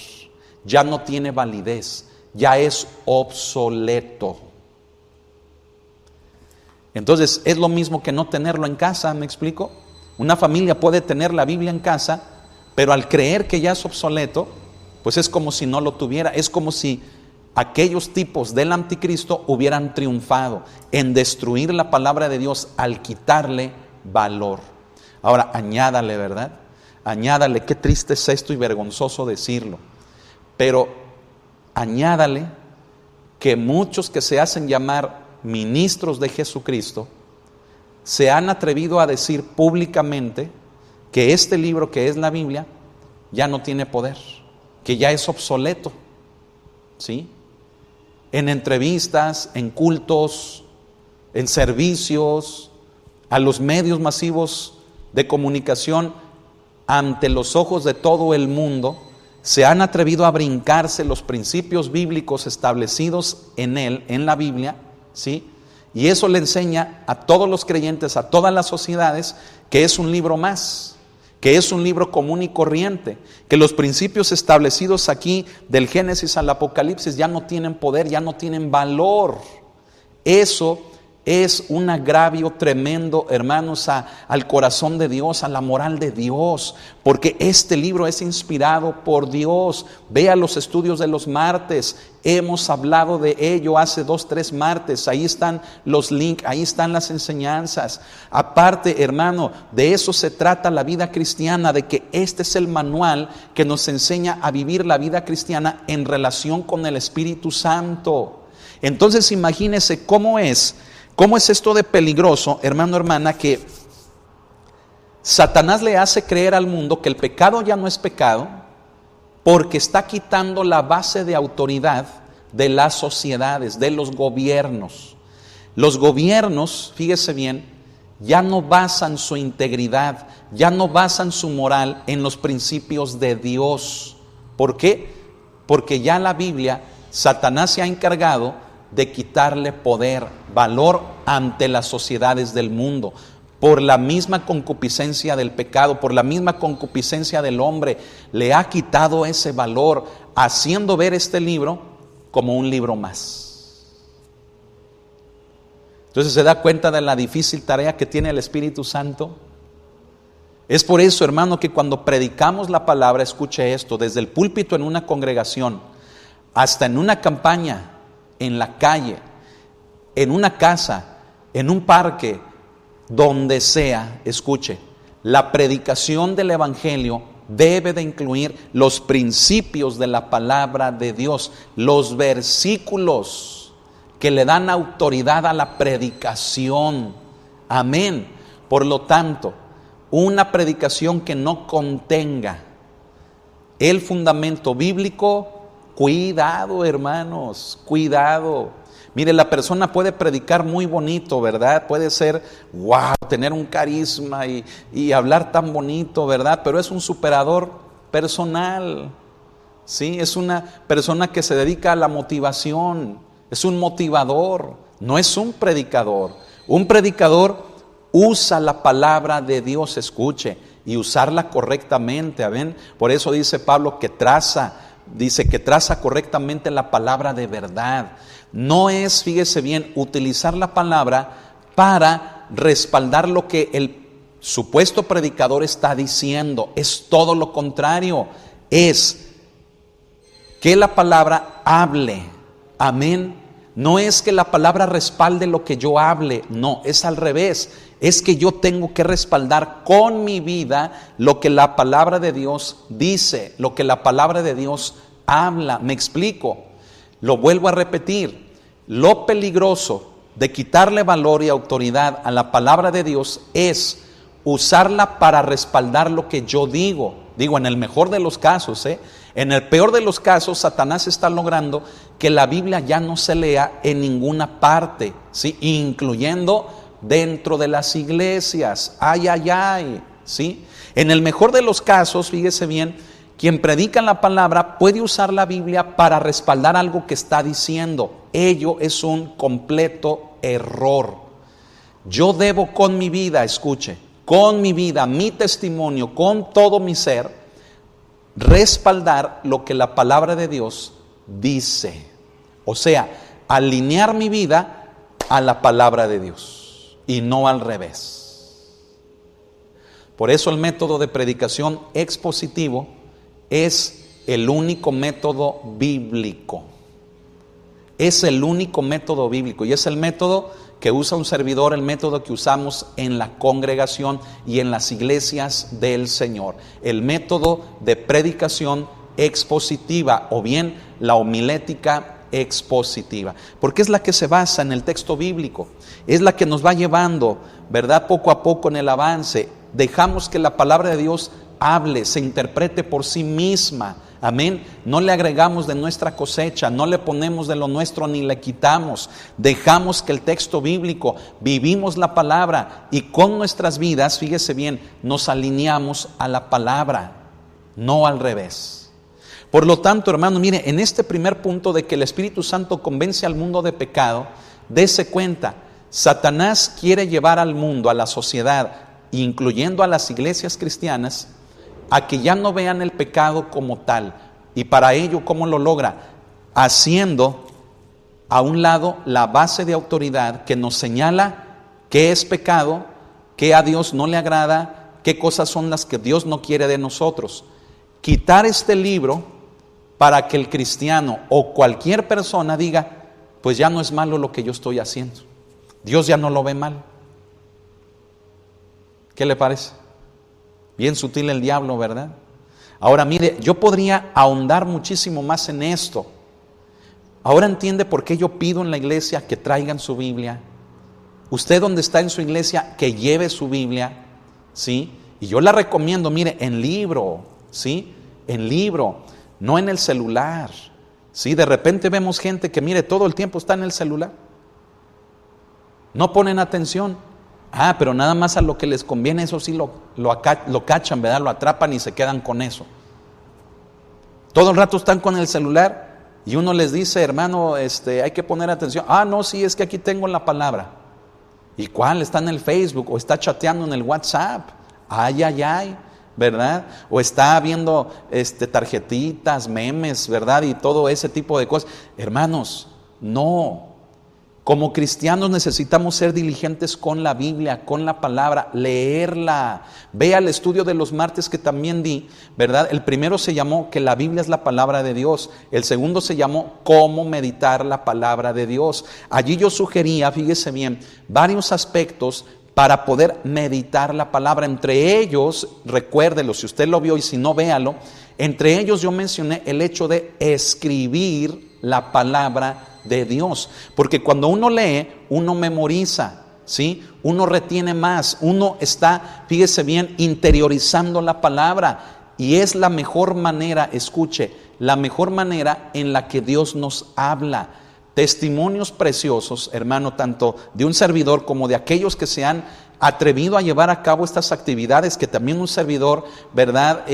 ya no tiene validez, ya es obsoleto. Entonces, es lo mismo que no tenerlo en casa, ¿me explico? Una familia puede tener la Biblia en casa, pero al creer que ya es obsoleto, pues es como si no lo tuviera. Es como si aquellos tipos del anticristo hubieran triunfado en destruir la palabra de Dios al quitarle valor. Ahora, añádale, ¿verdad? Añádale, qué triste es esto y vergonzoso decirlo, pero añádale que muchos que se hacen llamar ministros de Jesucristo se han atrevido a decir públicamente que este libro que es la Biblia ya no tiene poder, que ya es obsoleto, ¿sí? En entrevistas, en cultos, en servicios, a los medios masivos de comunicación, ante los ojos de todo el mundo, se han atrevido a brincarse los principios bíblicos establecidos en él, en la Biblia, ¿sí? Y eso le enseña a todos los creyentes, a todas las sociedades, que es un libro más, que es un libro común y corriente, que los principios establecidos aquí del Génesis al Apocalipsis ya no tienen poder, ya no tienen valor. Eso es un agravio tremendo, hermanos, al corazón de Dios, a la moral de Dios, porque este libro es inspirado por Dios. Vea los estudios de los martes, hemos hablado de ello hace 2, 3 martes, ahí están los links, ahí están las enseñanzas. Aparte, hermano, de eso se trata la vida cristiana, de que este es el manual que nos enseña a vivir la vida cristiana en relación con el Espíritu Santo. Entonces imagínese cómo es esto de peligroso, hermano, hermana, que Satanás le hace creer al mundo que el pecado ya no es pecado porque está quitando la base de autoridad de las sociedades, de los gobiernos. Los gobiernos, fíjese bien, ya no basan su integridad, ya no basan su moral en los principios de Dios. ¿Por qué? Porque ya la Biblia, Satanás se ha encargado de quitarle poder, valor ante las sociedades del mundo, por la misma concupiscencia del pecado, por la misma concupiscencia del hombre, le ha quitado ese valor, haciendo ver este libro como un libro más. Entonces se da cuenta de la difícil tarea que tiene el Espíritu Santo. Es por eso, hermano, que cuando predicamos la palabra, escuche esto, desde el púlpito en una congregación, hasta en una campaña, en la calle, en una casa, en un parque, donde sea, escuche, la predicación del Evangelio debe de incluir los principios de la palabra de Dios, los versículos que le dan autoridad a la predicación. Amén. Por lo tanto, una predicación que no contenga el fundamento bíblico, cuidado, hermanos, cuidado. Mire, la persona puede predicar muy bonito, ¿verdad? Puede ser, wow, tener un carisma y hablar tan bonito, ¿verdad? Pero es un superador personal, ¿sí? Es una persona que se dedica a la motivación, es un motivador, no es un predicador. Un predicador usa la palabra de Dios, escuche, y usarla correctamente, ¿ven? Por eso dice Pablo que traza correctamente la palabra de verdad. No es, fíjese bien, utilizar la palabra para respaldar lo que el supuesto predicador está diciendo. Es todo lo contrario. Es que la palabra hable. Amén. No es que la palabra respalde lo que yo hable. No, es al revés. Es que yo tengo que respaldar con mi vida lo que la palabra de Dios dice, lo que la palabra de Dios habla. Me explico, lo vuelvo a repetir. Lo peligroso de quitarle valor y autoridad a la palabra de Dios es usarla para respaldar lo que yo digo. Digo, en el mejor de los casos, en el peor de los casos, Satanás está logrando que la Biblia ya no se lea en ninguna parte, ¿sí? Incluyendo dentro de las iglesias. Ay, ay, ay, ¿sí? En el mejor de los casos, fíjese bien, quien predica la palabra puede usar la Biblia para respaldar algo que está diciendo. Ello es un completo error. Yo debo con mi vida, escuche, con mi vida, mi testimonio, con todo mi ser, respaldar lo que la palabra de Dios dice. O sea, alinear mi vida a la palabra de Dios y no al revés. Por eso el método de predicación expositivo es el único método bíblico. Es el único método bíblico y es el método que usa un servidor, el método que usamos en la congregación y en las iglesias del Señor. El método de predicación expositiva o bien la homilética expositiva, porque es la que se basa en el texto bíblico, es la que nos va llevando, ¿verdad?, poco a poco en el avance. Dejamos que la palabra de Dios hable, se interprete por sí misma. Amén. No le agregamos de nuestra cosecha, no le ponemos de lo nuestro ni le quitamos. Dejamos que el texto bíblico, vivimos la palabra y con nuestras vidas, fíjese bien, nos alineamos a la palabra, no al revés. Por lo tanto, hermano, mire, en este primer punto de que el Espíritu Santo convence al mundo de pecado, dése cuenta, Satanás quiere llevar al mundo, a la sociedad, incluyendo a las iglesias cristianas, a que ya no vean el pecado como tal. Y para ello, ¿cómo lo logra? Haciendo a un lado la base de autoridad que nos señala qué es pecado, qué a Dios no le agrada, qué cosas son las que Dios no quiere de nosotros. Quitar este libro para que el cristiano o cualquier persona diga, pues ya no es malo lo que yo estoy haciendo. Dios ya no lo ve mal. ¿Qué le parece? Bien sutil el diablo, ¿verdad? Ahora mire, yo podría ahondar muchísimo más en esto. Ahora entiende por qué yo pido en la iglesia que traigan su Biblia. Usted donde está en su iglesia, que lleve su Biblia, ¿sí? Y yo la recomiendo, mire, en libro, ¿sí? En libro, no en el celular, ¿sí? De repente vemos gente que, mire, todo el tiempo está en el celular. No ponen atención. Pero nada más a lo que les conviene, eso sí lo cachan, ¿verdad? Lo atrapan y se quedan con eso. Todo el rato están con el celular y uno les dice, hermano, hay que poner atención. No, sí, es que aquí tengo la palabra. ¿Y cuál? Está en el Facebook o está chateando en el WhatsApp. Ay, ¿verdad? O está viendo tarjetitas, memes, ¿verdad? Y todo ese tipo de cosas. Hermanos, no. Como cristianos necesitamos ser diligentes con la Biblia, con la palabra, leerla. Vea el estudio de los martes que también di, ¿verdad? El primero se llamó que la Biblia es la palabra de Dios. El segundo se llamó cómo meditar la palabra de Dios. Allí yo sugería, fíjese bien, varios aspectos para poder meditar la palabra. Entre ellos, recuérdelo, si usted lo vio y si no, véalo. Entre ellos yo mencioné el hecho de escribir la palabra de Dios, porque cuando uno lee, uno memoriza, ¿sí? Uno retiene más, uno está, fíjese bien, interiorizando la palabra, y es la mejor manera, escuche, la mejor manera en la que Dios nos habla. Testimonios preciosos, hermano, tanto de un servidor como de aquellos que se han atrevido a llevar a cabo estas actividades que también un servidor, ¿verdad?,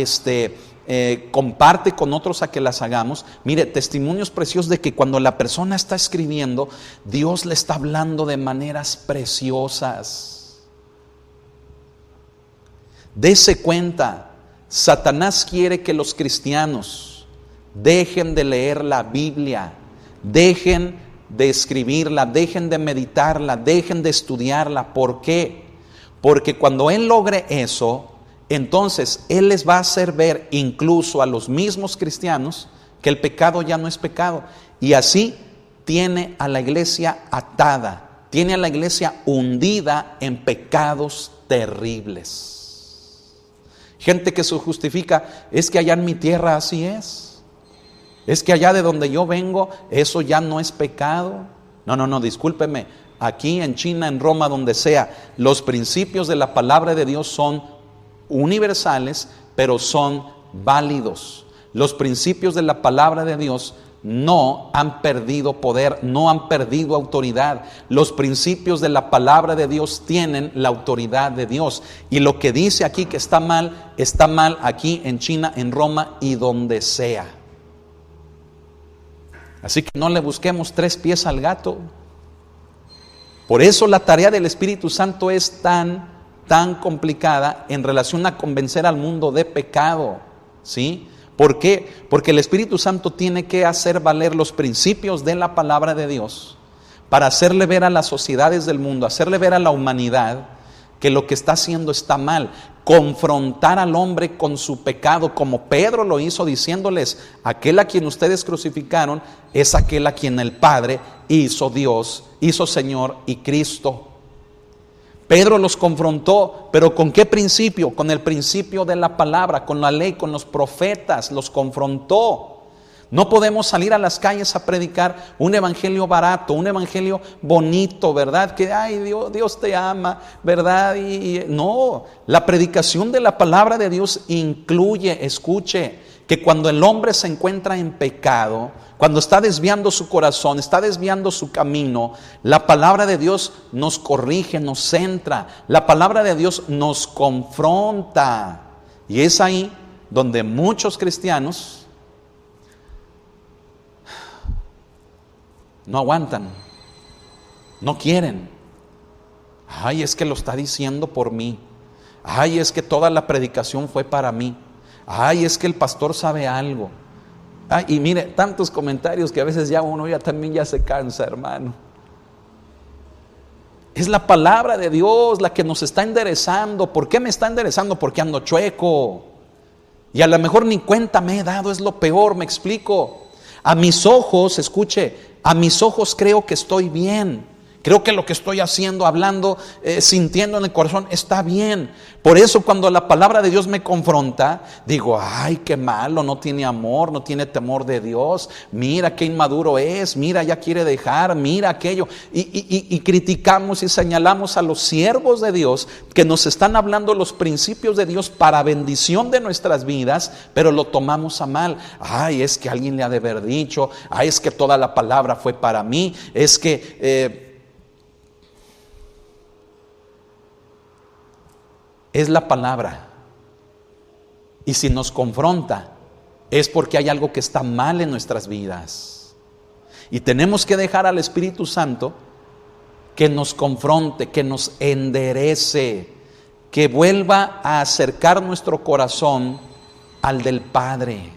comparte con otros a que las hagamos. Mire, testimonios preciosos de que cuando la persona está escribiendo, Dios le está hablando de maneras preciosas. Dese cuenta, Satanás quiere que los cristianos dejen de leer la Biblia, dejen de escribirla, dejen de meditarla, dejen de estudiarla. ¿Por qué? Porque cuando él logre eso, entonces Él les va a hacer ver incluso a los mismos cristianos que el pecado ya no es pecado. Y así tiene a la iglesia atada, tiene a la iglesia hundida en pecados terribles. Gente que se justifica, es que allá en mi tierra así es que allá de donde yo vengo, eso ya no es pecado. No, discúlpeme, aquí en China, en Roma, donde sea, los principios de la palabra de Dios son universales, pero son válidos. Los principios de la palabra de Dios no han perdido poder, no han perdido autoridad. Los principios de la palabra de Dios tienen la autoridad de Dios. Y lo que dice aquí que está mal aquí en China, en Roma y donde sea. Así que no le busquemos tres pies al gato. Por eso la tarea del Espíritu Santo es tan complicada en relación a convencer al mundo de pecado, ¿sí? ¿Por qué? Porque el Espíritu Santo tiene que hacer valer los principios de la palabra de Dios para hacerle ver a las sociedades del mundo, hacerle ver a la humanidad que lo que está haciendo está mal. Confrontar al hombre con su pecado, como Pedro lo hizo diciéndoles: aquel a quien ustedes crucificaron es aquel a quien el Padre hizo Dios, hizo Señor y Cristo. Pedro los confrontó, pero ¿con qué principio? Con el principio de la palabra, con la ley, con los profetas, los confrontó. No podemos salir a las calles a predicar un evangelio barato, un evangelio bonito, ¿verdad? Que ay, Dios te ama, ¿verdad? No, la predicación de la palabra de Dios incluye, escuche, que cuando el hombre se encuentra en pecado, cuando está desviando su corazón, está desviando su camino, la palabra de Dios nos corrige, nos centra, la palabra de Dios nos confronta. Y es ahí donde muchos cristianos no aguantan, no quieren. Ay, es que lo está diciendo por mí. Ay, es que toda la predicación fue para mí. Ay, es que el pastor sabe algo. Ay, y mire, tantos comentarios que a veces ya uno también ya se cansa, hermano. Es la palabra de Dios la que nos está enderezando. ¿Por qué me está enderezando? Porque ando chueco. Y a lo mejor ni cuenta me he dado, es lo peor, me explico. A mis ojos, escuche, a mis ojos creo que estoy bien. Creo que lo que estoy haciendo, hablando, sintiendo en el corazón está bien. Por eso cuando la palabra de Dios me confronta, digo: ay, qué malo, no tiene amor, no tiene temor de Dios. Mira qué inmaduro es, mira, ya quiere dejar, mira aquello. Y criticamos y señalamos a los siervos de Dios que nos están hablando los principios de Dios para bendición de nuestras vidas, pero lo tomamos a mal. Ay, es que alguien le ha de haber dicho, ay, es que toda la palabra fue para mí, es que... es la palabra, y si nos confronta es porque hay algo que está mal en nuestras vidas, y tenemos que dejar al Espíritu Santo que nos confronte, que nos enderece, que vuelva a acercar nuestro corazón al del Padre,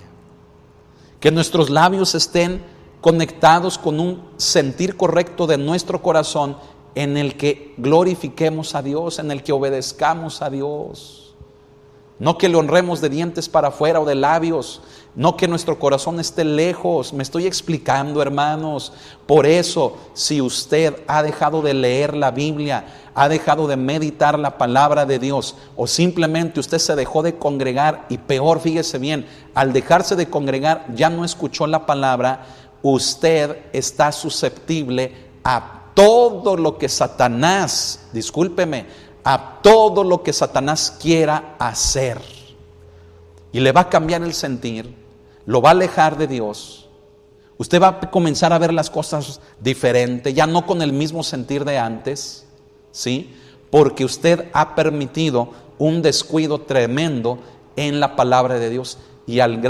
que nuestros labios estén conectados con un sentir correcto de nuestro corazón, en el que glorifiquemos a Dios, en el que obedezcamos a Dios. No que le honremos de dientes para afuera o de labios, no que nuestro corazón esté lejos. Me estoy explicando, hermanos. Por eso, si usted ha dejado de leer la Biblia, ha dejado de meditar la palabra de Dios, o simplemente usted se dejó de congregar, y peor, fíjese bien, al dejarse de congregar ya no escuchó la palabra, usted está susceptible a todo lo que Satanás, discúlpeme, a todo lo que Satanás quiera hacer. Y le va a cambiar el sentir, lo va a alejar de Dios. Usted va a comenzar a ver las cosas diferente, ya no con el mismo sentir de antes, ¿sí? Porque usted ha permitido un descuido tremendo en la palabra de Dios. Y al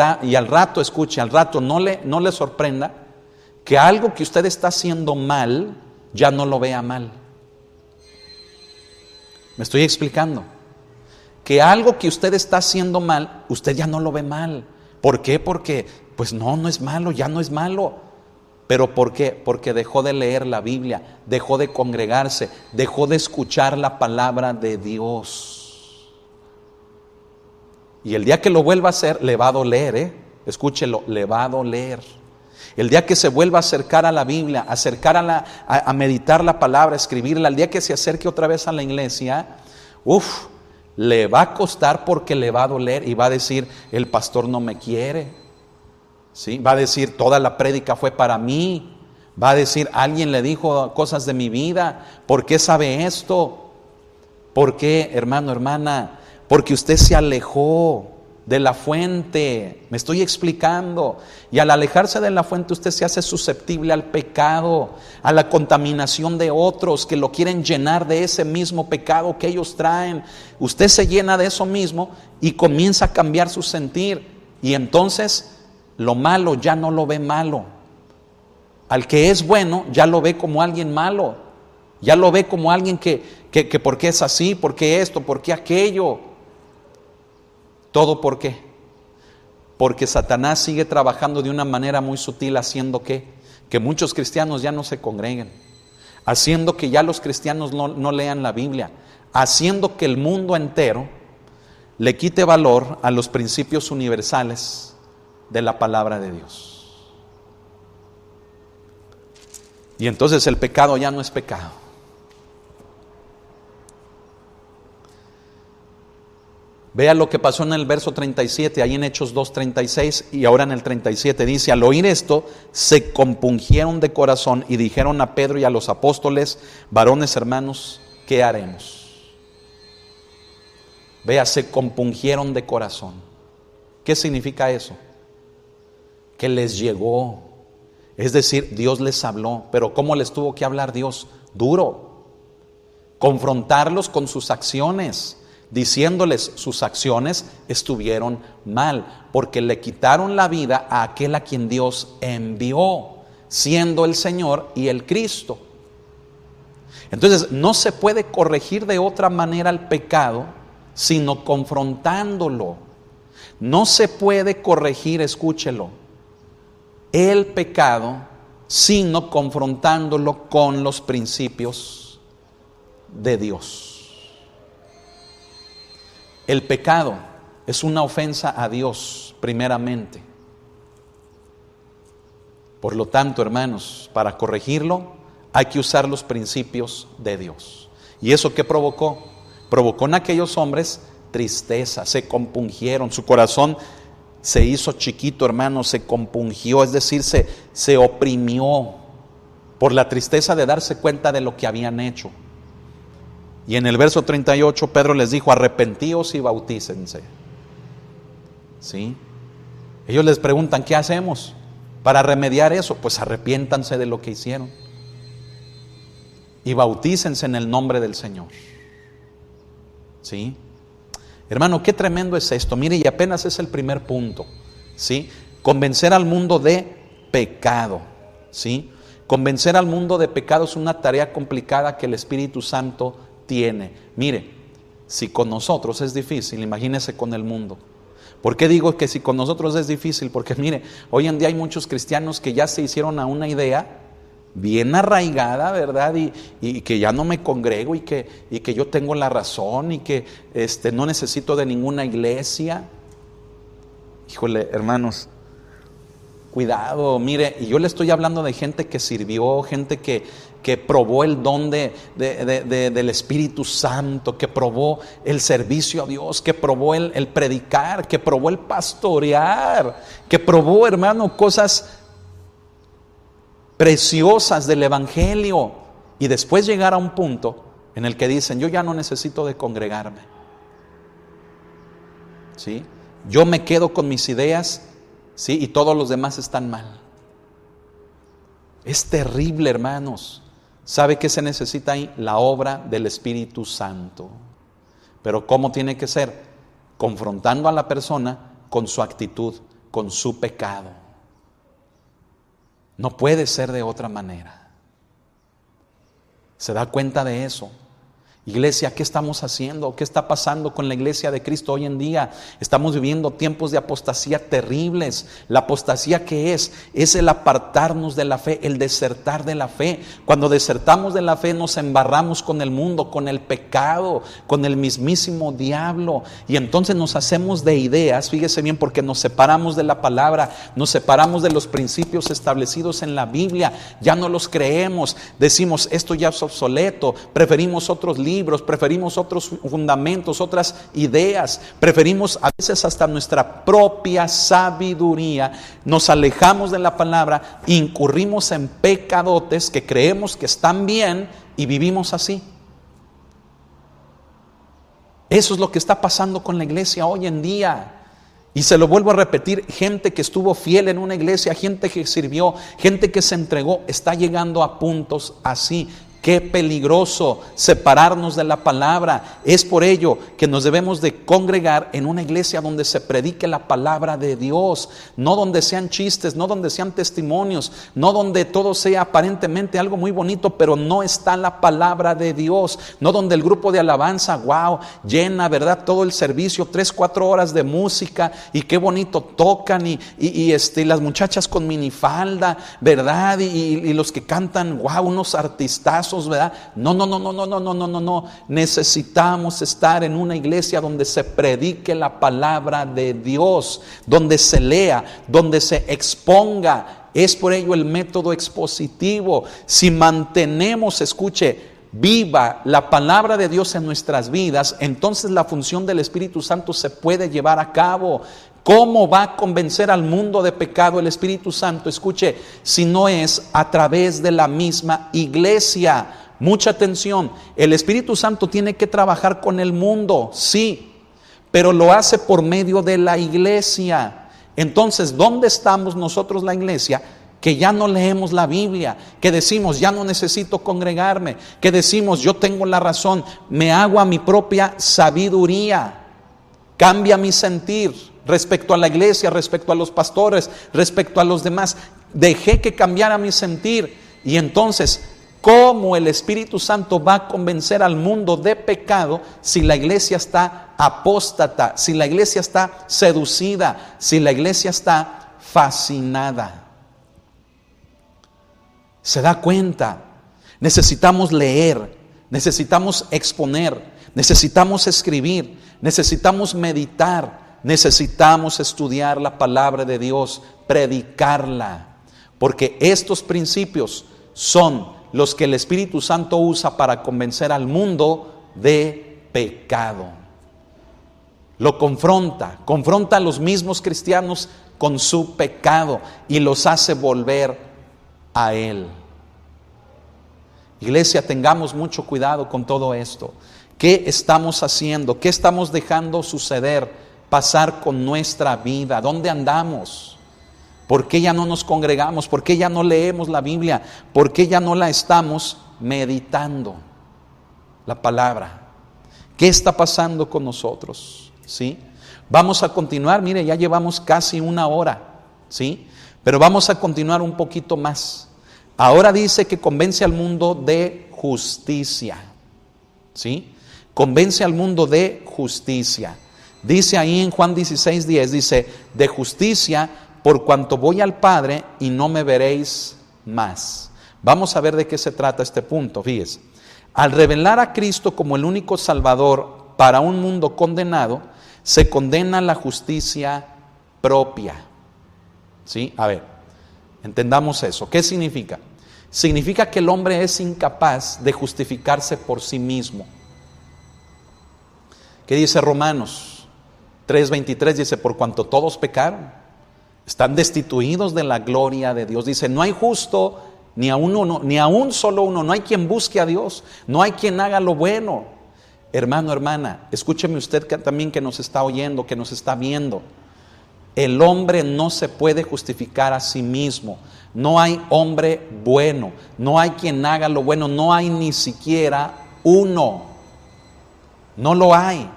rato, escuche, al rato no le sorprenda que algo que usted está haciendo mal, ya no lo vea mal. ¿Me estoy explicando? Que algo que usted está haciendo mal, usted ya no lo ve mal. ¿Por qué? Porque, pues no es malo, ya no es malo. ¿Pero por qué? Porque dejó de leer la Biblia, dejó de congregarse, dejó de escuchar la palabra de Dios. Y el día que lo vuelva a hacer, le va a doler, escúchelo, le va a doler. El día que se vuelva a acercar a la Biblia, a meditar la palabra, a escribirla, el día que se acerque otra vez a la iglesia, le va a costar, porque le va a doler y va a decir: el pastor no me quiere, ¿sí? Va a decir: toda la prédica fue para mí, va a decir: alguien le dijo cosas de mi vida, ¿por qué sabe esto? ¿Por qué, hermano, hermana? Porque usted se alejó de la fuente. Me estoy explicando. Y al alejarse de la fuente, usted se hace susceptible al pecado, a la contaminación de otros que lo quieren llenar de ese mismo pecado que ellos traen. Usted se llena de eso mismo y comienza a cambiar su sentir, y entonces lo malo ya no lo ve malo. Al que es bueno ya lo ve como alguien malo, ya lo ve como alguien que por qué es así, por qué esto, por qué aquello. ¿Todo por qué? Porque Satanás sigue trabajando de una manera muy sutil, haciendo que muchos cristianos ya no se congreguen, haciendo que ya los cristianos no lean la Biblia, haciendo que el mundo entero le quite valor a los principios universales de la palabra de Dios. Y entonces el pecado ya no es pecado. Vea lo que pasó en el verso 37, ahí en Hechos 2:36, y ahora en el 37 dice: al oír esto, se compungieron de corazón y dijeron a Pedro y a los apóstoles: varones hermanos, ¿qué haremos? Vea, se compungieron de corazón. ¿Qué significa eso? Que les llegó, es decir, Dios les habló. Pero ¿cómo les tuvo que hablar Dios? Duro. Confrontarlos con sus acciones, diciéndoles sus acciones estuvieron mal, porque le quitaron la vida a aquel a quien Dios envió, siendo el Señor y el Cristo. Entonces no se puede corregir de otra manera el pecado sino confrontándolo. No se puede corregir, escúchelo, el pecado sino confrontándolo con los principios de Dios. El pecado es una ofensa a Dios primeramente. Por lo tanto, hermanos, para corregirlo hay que usar los principios de Dios. ¿Y eso qué provocó? Provocó en aquellos hombres tristeza, se compungieron, su corazón se hizo chiquito, hermanos, se compungió, es decir, se oprimió por la tristeza de darse cuenta de lo que habían hecho. Y en el verso 38 Pedro les dijo: arrepentíos y bautícense. ¿Sí? Ellos les preguntan: ¿qué hacemos para remediar eso? Pues arrepiéntanse de lo que hicieron y bautícense en el nombre del Señor. ¿Sí? Hermano, qué tremendo es esto. Mire, y apenas es el primer punto. ¿Sí? Convencer al mundo de pecado. ¿Sí? Convencer al mundo de pecado es una tarea complicada que el Espíritu Santo tiene. Mire, si con nosotros es difícil, imagínese con el mundo. ¿Por qué digo que si con nosotros es difícil? Porque mire, hoy en día hay muchos cristianos que ya se hicieron a una idea bien arraigada, ¿verdad? Y que ya no me congrego y que yo tengo la razón y que no necesito de ninguna iglesia. Híjole, hermanos, cuidado, mire, y yo le estoy hablando de gente que sirvió, gente que probó el don del Espíritu Santo, que probó el servicio a Dios, que probó el predicar, que probó el pastorear, que probó, hermano, cosas preciosas del Evangelio, y después llegar a un punto en el que dicen: yo ya no necesito de congregarme. ¿Sí? Yo me quedo con mis ideas, ¿sí? Y todos los demás están mal. Es terrible, hermanos. ¿Sabe qué se necesita ahí? La obra del Espíritu Santo. Pero ¿cómo tiene que ser? Confrontando a la persona con su actitud, con su pecado. No puede ser de otra manera. ¿Se da cuenta de eso? Iglesia, ¿qué estamos haciendo? ¿Qué está pasando con la iglesia de Cristo hoy en día? Estamos viviendo tiempos de apostasía terribles. La apostasía, ¿qué es? Es el apartarnos de la fe, el desertar de la fe. Cuando desertamos de la fe nos embarramos con el mundo, con el pecado, con el mismísimo diablo. Y entonces nos hacemos de ideas, fíjese bien, porque nos separamos de la palabra, nos separamos de los principios establecidos en la Biblia. Ya no los creemos, decimos: esto ya es obsoleto, preferimos otros libros, preferimos otros fundamentos, otras ideas, preferimos a veces hasta nuestra propia sabiduría, nos alejamos de la palabra, incurrimos en pecadotes que creemos que están bien y vivimos así. Eso es lo que está pasando con la iglesia hoy en día. Y se lo vuelvo a repetir, gente que estuvo fiel en una iglesia, gente que sirvió, gente que se entregó, está llegando a puntos así. Qué peligroso separarnos de la palabra. Es por ello que nos debemos de congregar en una iglesia donde se predique la palabra de Dios, no donde sean chistes, no donde sean testimonios, no donde todo sea aparentemente algo muy bonito, pero no está la palabra de Dios, no donde el grupo de alabanza, wow, llena, ¿verdad? Todo el servicio, 3-4 horas de música y qué bonito tocan y las muchachas con minifalda, ¿verdad? Y los que cantan, wow, unos artistazos, ¿verdad? No. Necesitamos estar en una iglesia donde se predique la palabra de Dios, donde se lea, donde se exponga. Es por ello el método expositivo. Si mantenemos, escuche, viva la palabra de Dios en nuestras vidas, entonces la función del Espíritu Santo se puede llevar a cabo. ¿Cómo va a convencer al mundo de pecado el Espíritu Santo? Escuche, si no es a través de la misma iglesia. Mucha atención, el Espíritu Santo tiene que trabajar con el mundo, sí, pero lo hace por medio de la iglesia. Entonces, ¿dónde estamos nosotros, la iglesia? Que ya no leemos la Biblia, que decimos ya no necesito congregarme, que decimos yo tengo la razón, me hago a mi propia sabiduría, cambia mi sentir respecto a la iglesia, respecto a los pastores, respecto a los demás. Dejé que cambiara mi sentir. Y entonces, ¿cómo el Espíritu Santo va a convencer al mundo de pecado si la iglesia está apóstata, si la iglesia está seducida, si la iglesia está fascinada? ¿Se da cuenta? Necesitamos leer, necesitamos exponer, necesitamos escribir, necesitamos meditar, necesitamos estudiar la palabra de Dios, predicarla, porque estos principios son los que el Espíritu Santo usa para convencer al mundo de pecado. Lo confronta a los mismos cristianos con su pecado y los hace volver a Él. Iglesia, tengamos mucho cuidado con todo esto. ¿Qué estamos haciendo? ¿Qué estamos dejando suceder, pasar con nuestra vida? ¿Dónde andamos? ¿Por qué ya no nos congregamos? ¿Por qué ya no leemos la Biblia? ¿Por qué ya no la estamos meditando? La palabra. ¿Qué está pasando con nosotros? ¿Sí? Vamos a continuar, mire, ya llevamos casi 1 hora, ¿sí? Pero vamos a continuar un poquito más. Ahora dice que convence al mundo de justicia, ¿sí? Convence al mundo de justicia. Dice ahí en Juan 16:10, dice, de justicia por cuanto voy al Padre y no me veréis más. Vamos a ver de qué se trata este punto, fíjese. Al revelar a Cristo como el único Salvador para un mundo condenado, se condena la justicia propia. ¿Sí? A ver, entendamos eso. ¿Qué significa? Significa que el hombre es incapaz de justificarse por sí mismo. ¿Qué dice Romanos 3:23? Dice, por cuanto todos pecaron, están destituidos de la gloria de Dios. Dice, no hay justo ni a uno, ni a un solo uno. No hay quien busque a Dios, no hay quien haga lo bueno. Hermano, hermana, escúcheme usted también que nos está oyendo, que nos está viendo. El hombre no se puede justificar a sí mismo. No hay hombre bueno, no hay quien haga lo bueno, no hay ni siquiera uno. No lo hay.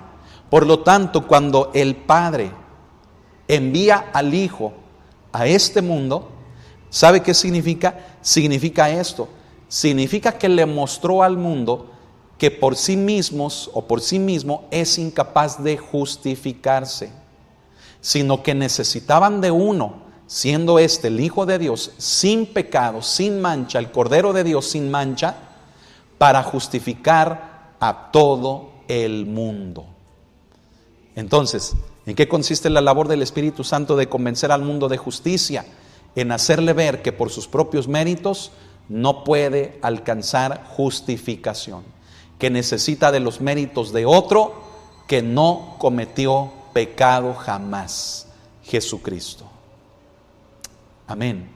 Por lo tanto, cuando el Padre envía al Hijo a este mundo, ¿sabe qué significa? Significa esto. Significa que le mostró al mundo que por sí mismos o por sí mismo es incapaz de justificarse, sino que necesitaban de uno, siendo este el Hijo de Dios, sin pecado, sin mancha, el Cordero de Dios sin mancha, para justificar a todo el mundo. Entonces, ¿en qué consiste la labor del Espíritu Santo de convencer al mundo de justicia? En hacerle ver que por sus propios méritos no puede alcanzar justificación, que necesita de los méritos de otro que no cometió pecado jamás, Jesucristo. Amén.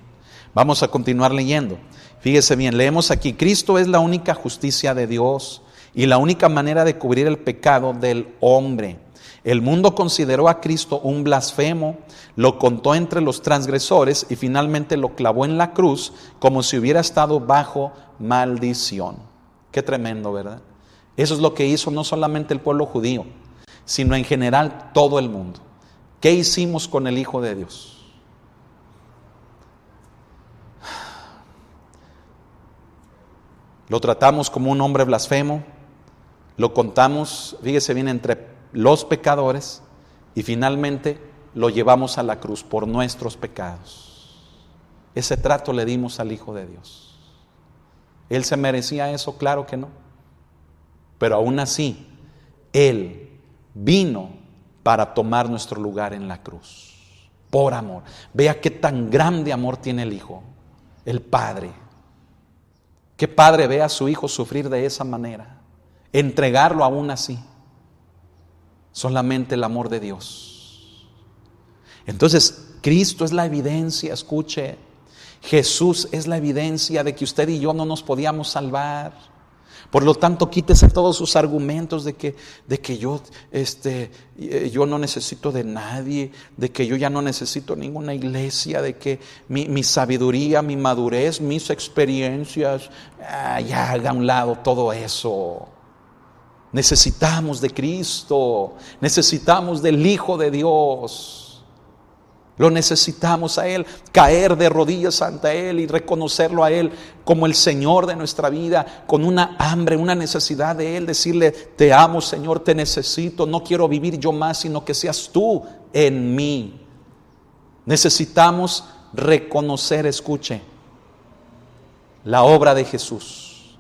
Vamos a continuar leyendo. Fíjese bien, leemos aquí, Cristo es la única justicia de Dios y la única manera de cubrir el pecado del hombre. El mundo consideró a Cristo un blasfemo, lo contó entre los transgresores y finalmente lo clavó en la cruz como si hubiera estado bajo maldición. Qué tremendo, ¿verdad? Eso es lo que hizo no solamente el pueblo judío, sino en general todo el mundo. ¿Qué hicimos con el Hijo de Dios? Lo tratamos como un hombre blasfemo, lo contamos, fíjese bien, entre los pecadores y finalmente lo llevamos a la cruz por nuestros pecados. Ese trato le dimos al Hijo de Dios. ¿Él se merecía eso? Claro que no. Pero aún así, Él vino para tomar nuestro lugar en la cruz, por amor. Vea qué tan grande amor tiene el Hijo, el Padre. ¿Qué padre ve a su hijo sufrir de esa manera? Entregarlo aún así. Solamente el amor de Dios. Entonces, Cristo es la evidencia, escuche. Jesús es la evidencia de que usted y yo no nos podíamos salvar. Por lo tanto, quítese todos sus argumentos de que yo no necesito de nadie, de que yo ya no necesito ninguna iglesia, de que mi sabiduría, mi madurez, mis experiencias, ya haga a un lado todo eso. Necesitamos de Cristo, necesitamos del Hijo de Dios. Lo necesitamos a Él, caer de rodillas ante Él y reconocerlo a Él como el Señor de nuestra vida, con una hambre, una necesidad de Él, decirle: te amo, Señor, te necesito, no quiero vivir yo más, sino que seas tú en mí. Necesitamos reconocer, escuche, la obra de Jesús.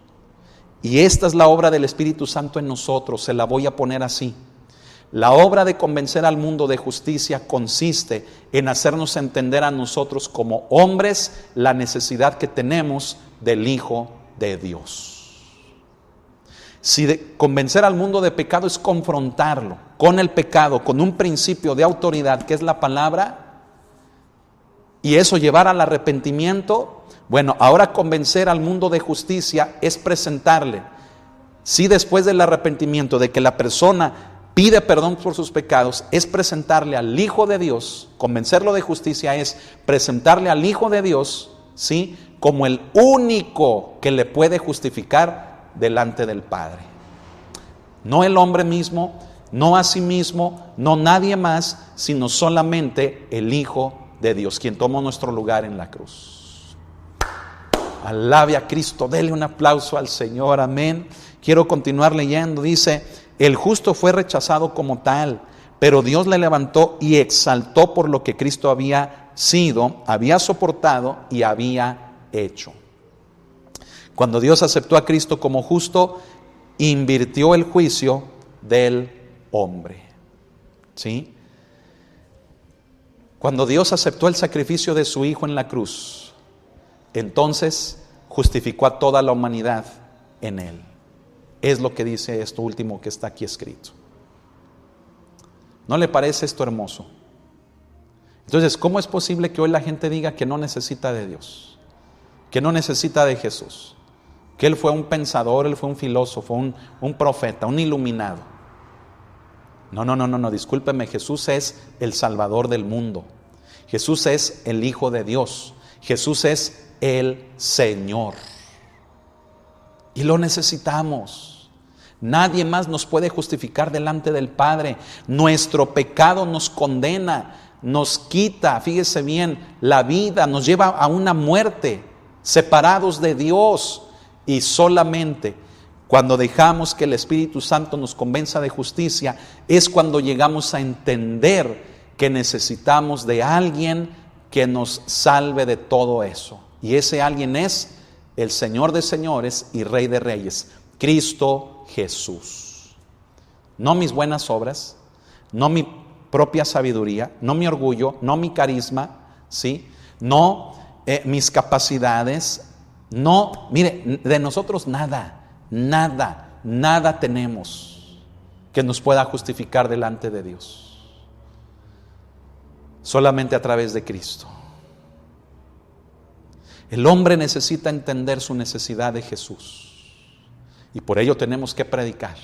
Y esta es la obra del Espíritu Santo en nosotros, se la voy a poner así. La obra de convencer al mundo de justicia consiste en hacernos entender a nosotros como hombres la necesidad que tenemos del Hijo de Dios. Si convencer al mundo de pecado es confrontarlo con el pecado, con un principio de autoridad que es la palabra, y eso llevar al arrepentimiento, bueno, ahora convencer al mundo de justicia es presentarle, si después del arrepentimiento de que la persona pide perdón por sus pecados, es presentarle al Hijo de Dios. Convencerlo de justicia es presentarle al Hijo de Dios, ¿sí?, como el único que le puede justificar delante del Padre. No el hombre mismo, no a sí mismo, no nadie más, sino solamente el Hijo de Dios, quien tomó nuestro lugar en la cruz. Alabe a Cristo, dele un aplauso al Señor, amén. Quiero continuar leyendo, dice: el justo fue rechazado como tal, pero Dios le levantó y exaltó por lo que Cristo había sido, había soportado y había hecho. Cuando Dios aceptó a Cristo como justo, invirtió el juicio del hombre. ¿Sí? Cuando Dios aceptó el sacrificio de su Hijo en la cruz, entonces justificó a toda la humanidad en Él. Es lo que dice esto último que está aquí escrito. ¿No le parece esto hermoso? Entonces, ¿cómo es posible que hoy la gente diga que no necesita de Dios? Que no necesita de Jesús. Que Él fue un pensador, Él fue un filósofo, un profeta, un iluminado. No, discúlpeme, Jesús es el Salvador del mundo. Jesús es el Hijo de Dios. Jesús es el Señor. Y lo necesitamos. Nadie más nos puede justificar delante del Padre. Nuestro pecado nos condena, nos quita, fíjese bien, la vida, nos lleva a una muerte, separados de Dios. Y solamente cuando dejamos que el Espíritu Santo nos convenza de justicia, es cuando llegamos a entender que necesitamos de alguien que nos salve de todo eso. Y ese alguien es el Señor de señores y Rey de reyes, Cristo Jesús. No mis buenas obras, no mi propia sabiduría, no mi orgullo, no mi carisma, ¿sí? No mis capacidades, no, mire, de nosotros nada tenemos que nos pueda justificar delante de Dios. Solamente a través de Cristo. El hombre necesita entender su necesidad de Jesús. Y por ello tenemos que predicar.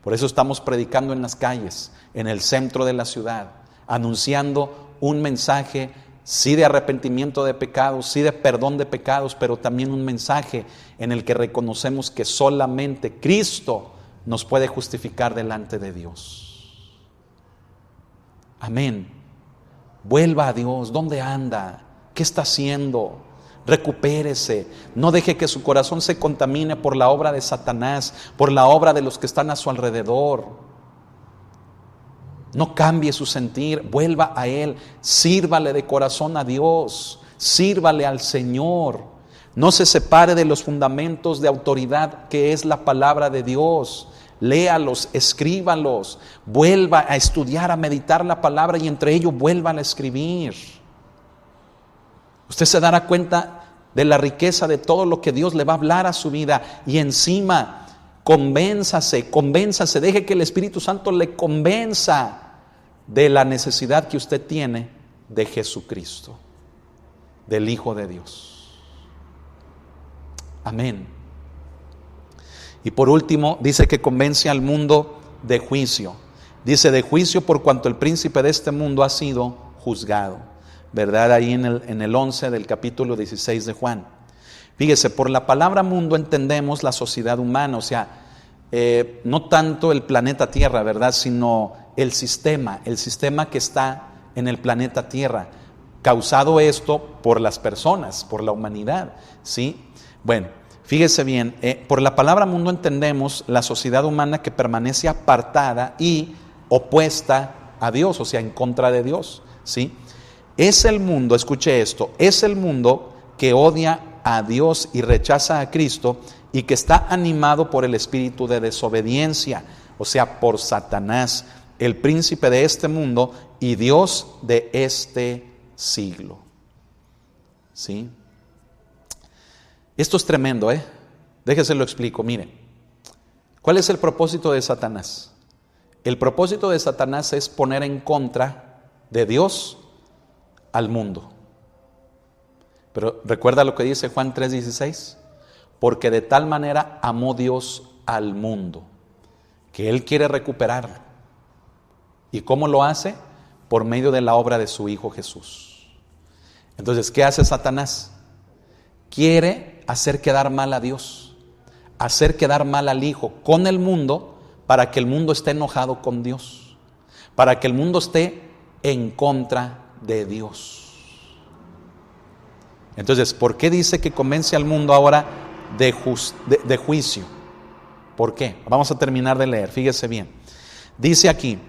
Por eso estamos predicando en las calles, en el centro de la ciudad, anunciando un mensaje sí de arrepentimiento de pecados, sí de perdón de pecados, pero también un mensaje en el que reconocemos que solamente Cristo nos puede justificar delante de Dios. Amén. Vuelva a Dios. ¿Dónde anda? ¿Qué está haciendo? Recupérese. No deje que su corazón se contamine por la obra de Satanás, por la obra de los que están a su alrededor. No cambie su sentir, vuelva a Él, sírvale de corazón a Dios, sírvale al Señor. No se separe de los fundamentos de autoridad que es la palabra de Dios. Léalos, escríbalos, vuelva a estudiar, a meditar la palabra y entre ellos vuelva a escribir. Usted se dará cuenta de la riqueza de todo lo que Dios le va a hablar a su vida y encima convénzase, deje que el Espíritu Santo le convenza de la necesidad que usted tiene de Jesucristo, del Hijo de Dios. Amén. Y por último, dice que convence al mundo de juicio. Dice de juicio por cuanto el príncipe de este mundo ha sido juzgado. ¿Verdad? Ahí en el 11 del capítulo 16 de Juan. Fíjese, por la palabra mundo entendemos la sociedad humana, o sea, no tanto el planeta Tierra, ¿verdad? Sino el sistema que está en el planeta Tierra, causado esto por las personas, por la humanidad, ¿sí? Bueno, fíjese bien, por la palabra mundo entendemos la sociedad humana que permanece apartada y opuesta a Dios, o sea, en contra de Dios, ¿sí? Es el mundo, escuche esto, es el mundo que odia a Dios y rechaza a Cristo y que está animado por el espíritu de desobediencia, o sea, por Satanás, el príncipe de este mundo y Dios de este siglo. ¿Sí? Esto es tremendo, Déjese lo explico, mire. ¿Cuál es el propósito de Satanás? El propósito de Satanás es poner en contra de Dios al mundo. Pero recuerda lo que dice Juan 3:16, porque de tal manera amó Dios al mundo, que Él quiere recuperarlo. ¿Y cómo lo hace? Por medio de la obra de su Hijo Jesús. Entonces, ¿qué hace Satanás? Quiere hacer quedar mal a Dios, hacer quedar mal al Hijo con el mundo, para que el mundo esté enojado con Dios, para que el mundo esté en contra de Dios. Entonces, ¿por qué dice que convence al mundo ahora de juicio? ¿Por qué? Vamos a terminar de leer, fíjese bien. Dice aquí,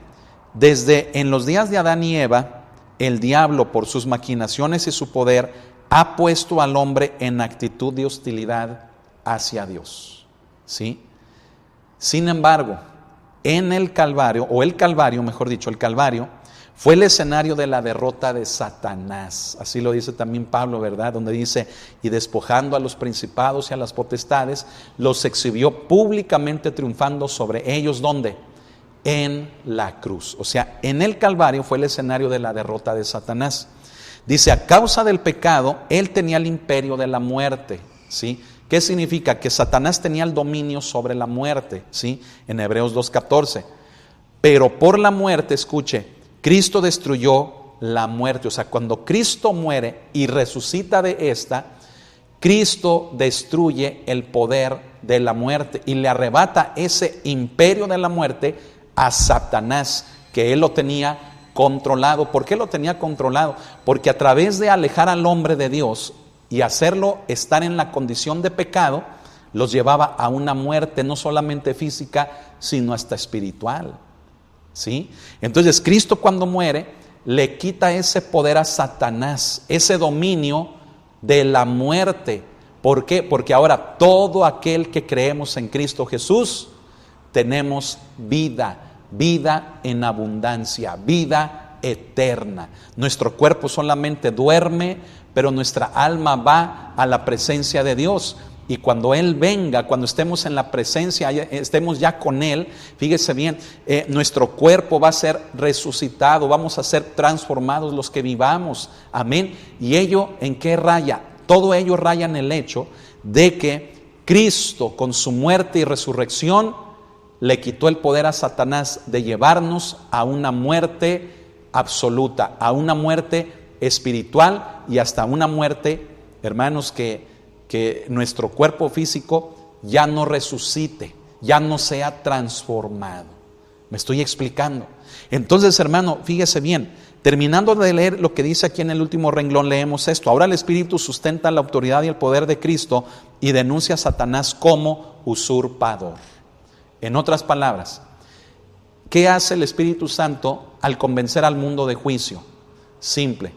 desde en los días de Adán y Eva, el diablo por sus maquinaciones y su poder ha puesto al hombre en actitud de hostilidad hacia Dios. ¿Sí? Sin embargo, en el Calvario, el Calvario, fue el escenario de la derrota de Satanás. Así lo dice también Pablo, ¿verdad? Donde dice, y despojando a los principados y a las potestades, los exhibió públicamente triunfando sobre ellos. ¿Dónde? En la cruz. O sea, en el Calvario fue el escenario de la derrota de Satanás. Dice, a causa del pecado, él tenía el imperio de la muerte. ¿Sí? ¿Qué significa? Que Satanás tenía el dominio sobre la muerte. ¿Sí? En Hebreos 2:14. Pero por la muerte, escuche, Cristo destruyó la muerte. O sea, cuando Cristo muere y resucita de esta, Cristo destruye el poder de la muerte y le arrebata ese imperio de la muerte a Satanás, que él lo tenía controlado. ¿Por qué lo tenía controlado? Porque a través de alejar al hombre de Dios y hacerlo estar en la condición de pecado, los llevaba a una muerte no solamente física, sino hasta espiritual. ¿Sí? Entonces Cristo, cuando muere, le quita ese poder a Satanás, ese dominio de la muerte. ¿Por qué? Porque ahora todo aquel que creemos en Cristo Jesús tenemos vida en abundancia, vida eterna. Nuestro cuerpo solamente duerme, pero nuestra alma va a la presencia de Dios. Y cuando Él venga, cuando estemos en la presencia, estemos ya con Él, fíjese bien, nuestro cuerpo va a ser resucitado, vamos a ser transformados los que vivamos. Amén. ¿Y ello en qué raya? Todo ello raya en el hecho de que Cristo, con su muerte y resurrección, le quitó el poder a Satanás de llevarnos a una muerte absoluta, a una muerte espiritual y hasta una muerte, hermanos, que nuestro cuerpo físico ya no resucite, ya no sea transformado. ¿Me estoy explicando? Entonces, hermano, fíjese bien, terminando de leer lo que dice aquí en el último renglón, leemos esto: ahora el Espíritu sustenta la autoridad y el poder de Cristo y denuncia a Satanás como usurpador. En otras palabras, ¿qué hace el Espíritu Santo al convencer al mundo de juicio? Simple,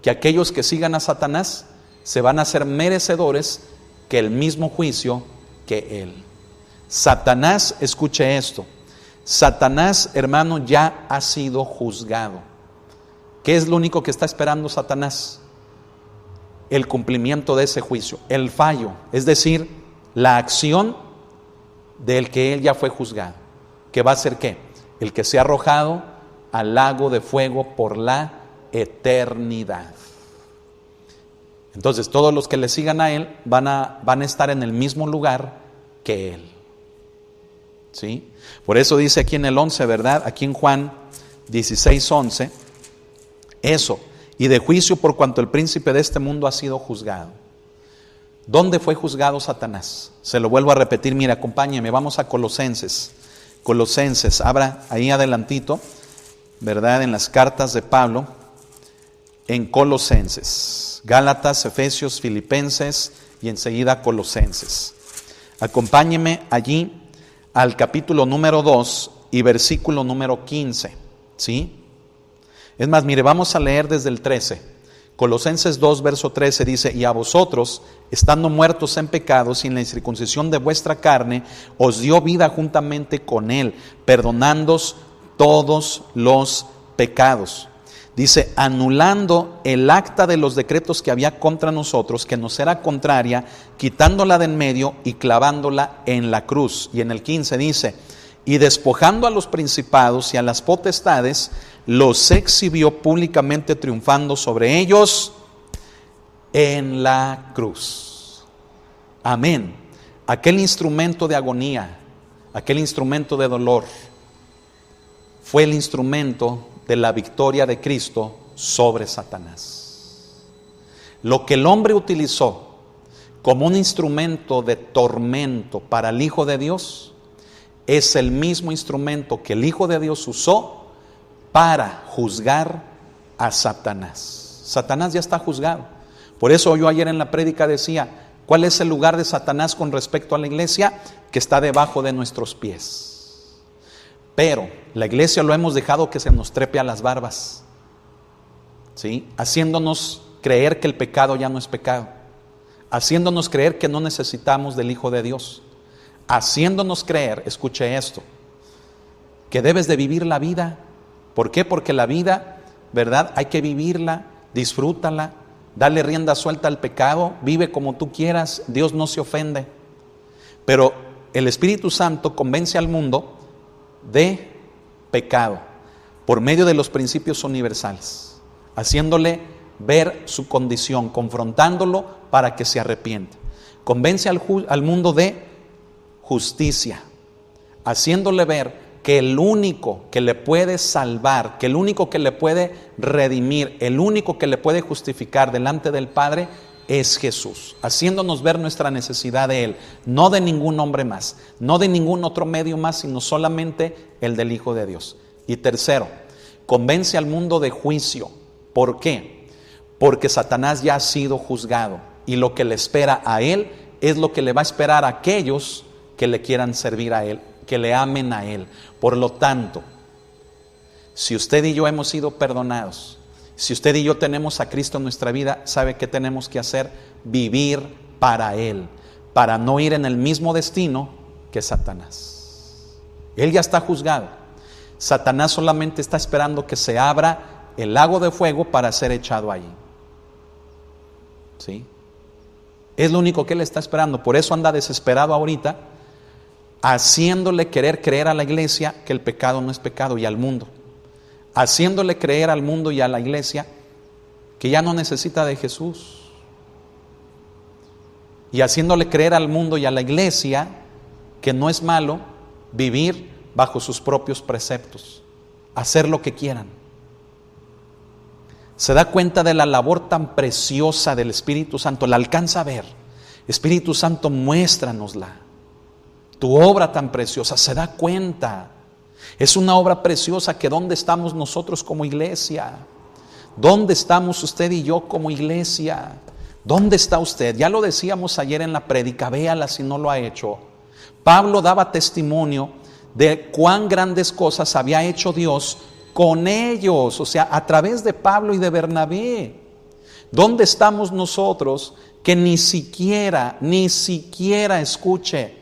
que aquellos que sigan a Satanás se van a hacer merecedores que el mismo juicio que él. Satanás, escuche esto, Satanás, hermano, ya ha sido juzgado. ¿Qué es lo único que está esperando Satanás? El cumplimiento de ese juicio, el fallo, es decir, la acción del que él ya fue juzgado. ¿Que va a ser qué? El que sea arrojado al lago de fuego por la eternidad. Entonces todos los que le sigan a él van a estar en el mismo lugar que él. ¿Sí? Por eso dice aquí en el 11, ¿verdad? Aquí en Juan 16:11, eso, y de juicio por cuanto el príncipe de este mundo ha sido juzgado. ¿Dónde fue juzgado Satanás? Se lo vuelvo a repetir, mira, acompáñeme, vamos a Colosenses. Colosenses, abra ahí adelantito, ¿verdad? En las cartas de Pablo, en Colosenses. Gálatas, Efesios, Filipenses y enseguida Colosenses. Acompáñeme allí al capítulo número 2 y versículo número 15, ¿sí? Es más, mire, vamos a leer desde el 13. Colosenses 2, verso 13 dice: y a vosotros, estando muertos en pecados y en la incircuncisión de vuestra carne, os dio vida juntamente con él, perdonándoos todos los pecados. Dice, anulando el acta de los decretos que había contra nosotros, que nos era contraria, quitándola de en medio y clavándola en la cruz. Y en el 15 dice, y despojando a los principados y a las potestades, los exhibió públicamente, triunfando sobre ellos en la cruz. Amén. Aquel instrumento de agonía, aquel instrumento de dolor, fue el instrumento de la victoria de Cristo sobre Satanás. Lo que el hombre utilizó como un instrumento de tormento para el Hijo de Dios es el mismo instrumento que el Hijo de Dios usó para juzgar a Satanás. Satanás ya está juzgado. Por eso yo ayer en la prédica decía, ¿cuál es el lugar de Satanás con respecto a la iglesia? Que está debajo de nuestros pies. Pero la iglesia lo hemos dejado que se nos trepe a las barbas, ¿sí? Haciéndonos creer que el pecado ya no es pecado, haciéndonos creer que no necesitamos del Hijo de Dios, haciéndonos creer, escuche esto, que debes de vivir la vida. ¿Por qué? Porque la vida, ¿verdad? Hay que vivirla, disfrútala, dale rienda suelta al pecado, vive como tú quieras, Dios no se ofende. Pero el Espíritu Santo convence al mundo de pecado por medio de los principios universales, haciéndole ver su condición, confrontándolo para que se arrepienta. Convence al mundo de justicia, haciéndole ver que el único que le puede salvar, que el único que le puede redimir, el único que le puede justificar delante del Padre es Jesús, haciéndonos ver nuestra necesidad de Él, no de ningún hombre más, no de ningún otro medio más, sino solamente el del Hijo de Dios. Y tercero, convence al mundo de juicio. ¿Por qué? Porque Satanás ya ha sido juzgado y lo que le espera a él es lo que le va a esperar a aquellos que le quieran servir a él, que le amen a él. Por lo tanto, si usted y yo hemos sido perdonados, si usted y yo tenemos a Cristo en nuestra vida, ¿sabe qué tenemos que hacer? Vivir para Él, para no ir en el mismo destino que Satanás. Él ya está juzgado. Satanás solamente está esperando que se abra el lago de fuego para ser echado allí. ¿Sí? Es lo único que Él está esperando. Por eso anda desesperado ahorita, haciéndole querer creer a la iglesia que el pecado no es pecado, y al mundo, haciéndole creer al mundo y a la iglesia que ya no necesita de Jesús, y haciéndole creer al mundo y a la iglesia que no es malo vivir bajo sus propios preceptos, hacer lo que quieran. Se da cuenta de la labor tan preciosa del Espíritu Santo, la alcanza a ver. Espíritu Santo, muéstranosla. Tu obra tan preciosa, se da cuenta. Es una obra preciosa que ¿dónde estamos nosotros como iglesia? ¿Dónde estamos usted y yo como iglesia? ¿Dónde está usted? Ya lo decíamos ayer en la prédica, véala si no lo ha hecho. Pablo daba testimonio de cuán grandes cosas había hecho Dios con ellos, o sea, a través de Pablo y de Bernabé. ¿Dónde estamos nosotros que ni siquiera, escuche,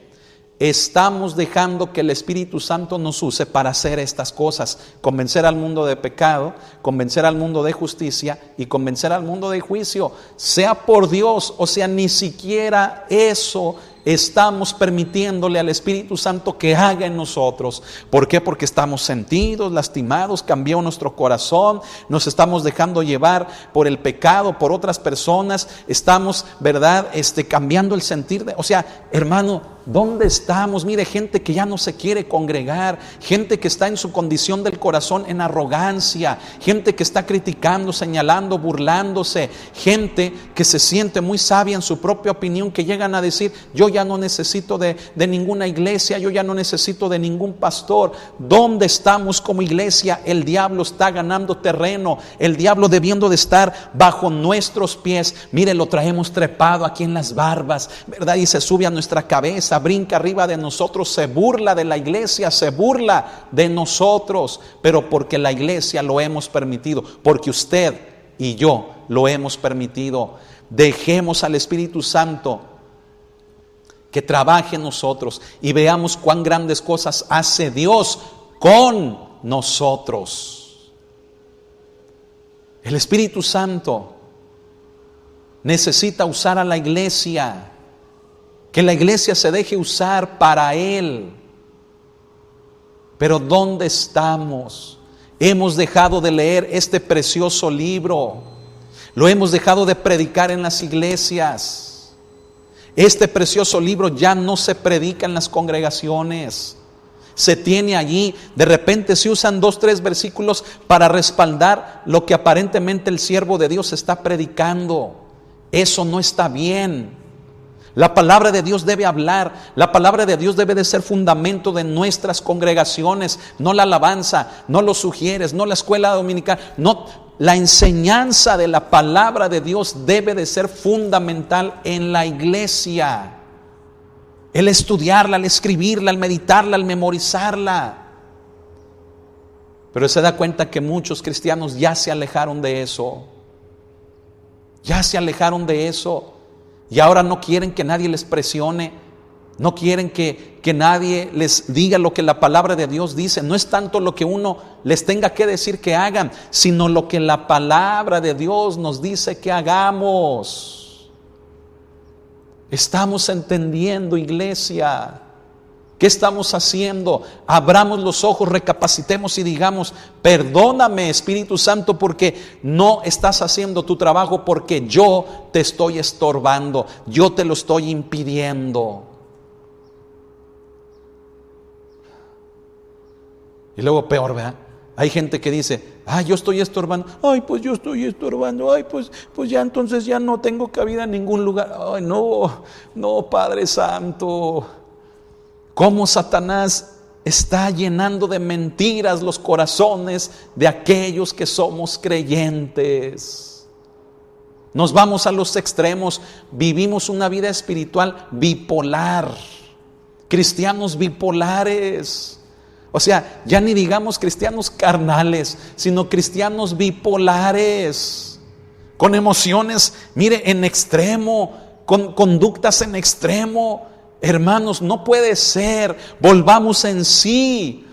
estamos dejando que el Espíritu Santo nos use para hacer estas cosas? Convencer al mundo de pecado, convencer al mundo de justicia y convencer al mundo de juicio. Sea por Dios, o sea, ni siquiera eso estamos permitiéndole al Espíritu Santo que haga en nosotros. ¿Por qué? Porque estamos sentidos, lastimados, cambió nuestro corazón, nos estamos dejando llevar por el pecado, por otras personas, estamos, ¿verdad? Cambiando el sentir o sea, hermano, ¿dónde estamos? Mire, gente que ya no se quiere congregar, gente que está en su condición del corazón en arrogancia, gente que está criticando, señalando, burlándose, gente que se siente muy sabia en su propia opinión, que llegan a decir: yo ya no necesito de ninguna iglesia, yo ya no necesito de ningún pastor. ¿Dónde estamos como iglesia? El diablo está ganando terreno, el diablo debiendo de estar bajo nuestros pies. Mire, lo traemos trepado aquí en las barbas, ¿verdad? Y se sube a nuestra cabeza, brinca arriba de nosotros, se burla de la iglesia, se burla de nosotros, pero porque la iglesia lo hemos permitido, porque usted y yo lo hemos permitido. Dejemos al Espíritu Santo que trabaje en nosotros y veamos cuán grandes cosas hace Dios con nosotros. El Espíritu Santo necesita usar a la iglesia, que la iglesia se deje usar para Él. Pero ¿dónde estamos? Hemos dejado de leer este precioso libro, lo hemos dejado de predicar en las iglesias. Este precioso libro ya no se predica en las congregaciones, se tiene allí, de repente se usan 2, 3 versículos para respaldar lo que aparentemente el siervo de Dios está predicando. Eso no está bien. La palabra de Dios debe hablar, la palabra de Dios debe de ser fundamento de nuestras congregaciones, no la alabanza, no los sugieres, no la escuela dominical, no. La enseñanza de la palabra de Dios debe de ser fundamental en la iglesia. El estudiarla, el escribirla, el meditarla, el memorizarla. Pero se da cuenta que muchos cristianos ya se alejaron de eso. Ya se alejaron de eso. Y ahora no quieren que nadie les presione. No quieren que nadie les diga lo que la palabra de Dios dice. No es tanto lo que uno les tenga que decir que hagan, sino lo que la palabra de Dios nos dice que hagamos. ¿Estamos entendiendo, iglesia? ¿Qué estamos haciendo? Abramos los ojos, recapacitemos y digamos: perdóname, Espíritu Santo, porque no estás haciendo tu trabajo, porque yo te estoy estorbando, yo te lo estoy impidiendo. Y luego peor, ¿verdad? Hay gente que dice: yo estoy estorbando. Pues yo estoy estorbando. Pues ya entonces ya no tengo cabida en ningún lugar. No, Padre Santo. Cómo Satanás está llenando de mentiras los corazones de aquellos que somos creyentes. Nos vamos a los extremos, vivimos una vida espiritual bipolar, cristianos bipolares. O sea, ya ni digamos cristianos carnales, sino cristianos bipolares, con emociones, mire, en extremo, con conductas en extremo. Hermanos, no puede ser. Volvamos en sí,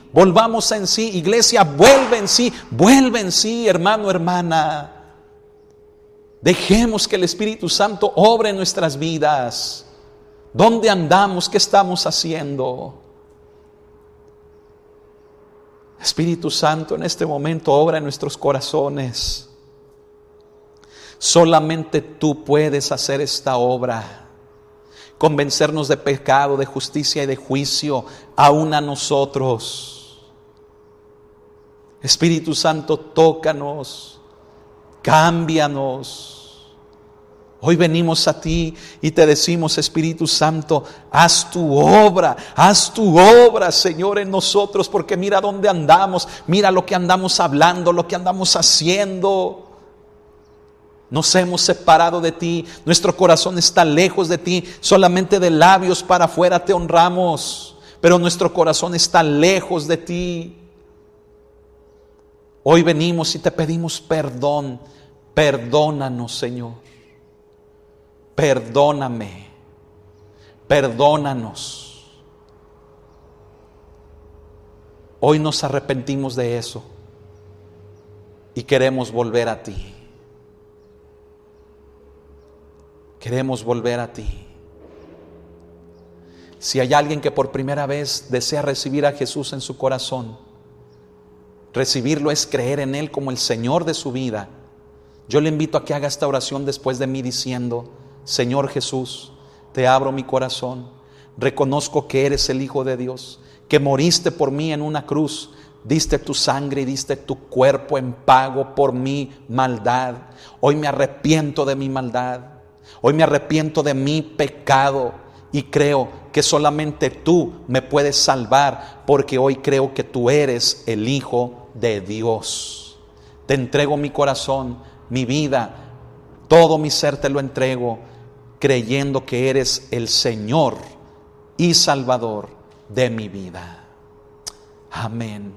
iglesia, vuelve en sí, hermano, hermana. Dejemos que el Espíritu Santo obre en nuestras vidas. ¿Dónde andamos? ¿Qué estamos haciendo? Espíritu Santo, en este momento obra en nuestros corazones. Solamente tú puedes hacer esta obra. Convencernos de pecado, de justicia y de juicio, aún a nosotros. Espíritu Santo, tócanos. cámbianos. Hoy venimos a ti y te decimos, Espíritu Santo, haz tu obra, Señor, en nosotros, porque mira dónde andamos, mira lo que andamos hablando, lo que andamos haciendo. Nos hemos separado de ti, nuestro corazón está lejos de ti, solamente de labios para afuera te honramos, pero nuestro corazón está lejos de ti. Hoy venimos y te pedimos perdón, perdónanos, Señor. Perdóname, perdónanos. Hoy nos arrepentimos de eso y queremos volver a ti. Queremos volver a ti. Si hay alguien que por primera vez desea recibir a Jesús en su corazón, recibirlo es creer en Él como el Señor de su vida. Yo le invito a que haga esta oración después de mí diciendo: Señor Jesús, te abro mi corazón, reconozco que eres el Hijo de Dios, que moriste por mí en una cruz, diste tu sangre y diste tu cuerpo en pago por mi maldad. Hoy me arrepiento de mi maldad, hoy me arrepiento de mi pecado y creo que solamente tú me puedes salvar, porque hoy creo que tú eres el Hijo de Dios. Te entrego mi corazón, mi vida, todo mi ser te lo entrego, creyendo que eres el Señor y Salvador de mi vida. Amén,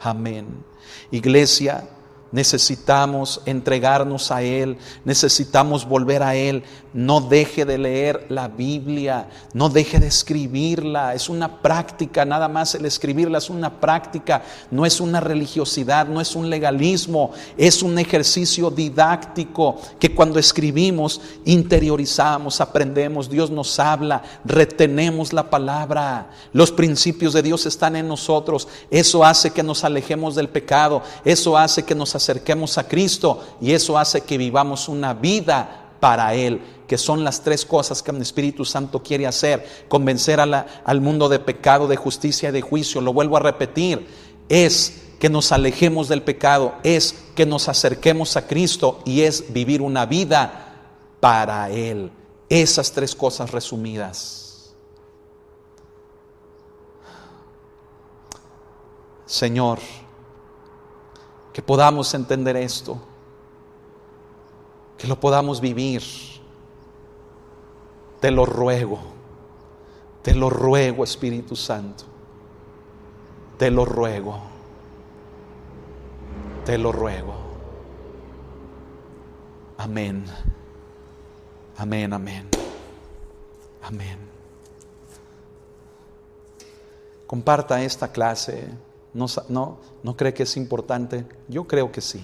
amén. Iglesia, necesitamos entregarnos a Él, necesitamos volver a Él. No deje de leer la Biblia, no deje de escribirla. Es una práctica, nada más el escribirla es una práctica, no es una religiosidad, no es un legalismo, es un ejercicio didáctico que cuando escribimos interiorizamos, aprendemos, Dios nos habla, retenemos la palabra, los principios de Dios están en nosotros. Eso hace que nos alejemos del pecado, eso hace que nos acerquemos a Cristo y eso hace que vivamos una vida para Él, que son las tres cosas que el Espíritu Santo quiere hacer: convencer al mundo de pecado, de justicia y de juicio. Lo vuelvo a repetir, es que nos alejemos del pecado, es que nos acerquemos a Cristo y es vivir una vida para Él. Esas tres cosas resumidas. Señor, que podamos entender esto, que lo podamos vivir. Te lo ruego, Espíritu Santo, te lo ruego, te lo ruego. Amén, amén, amén, amén. Comparta esta clase. ¿No cree que es importante? Yo creo que sí.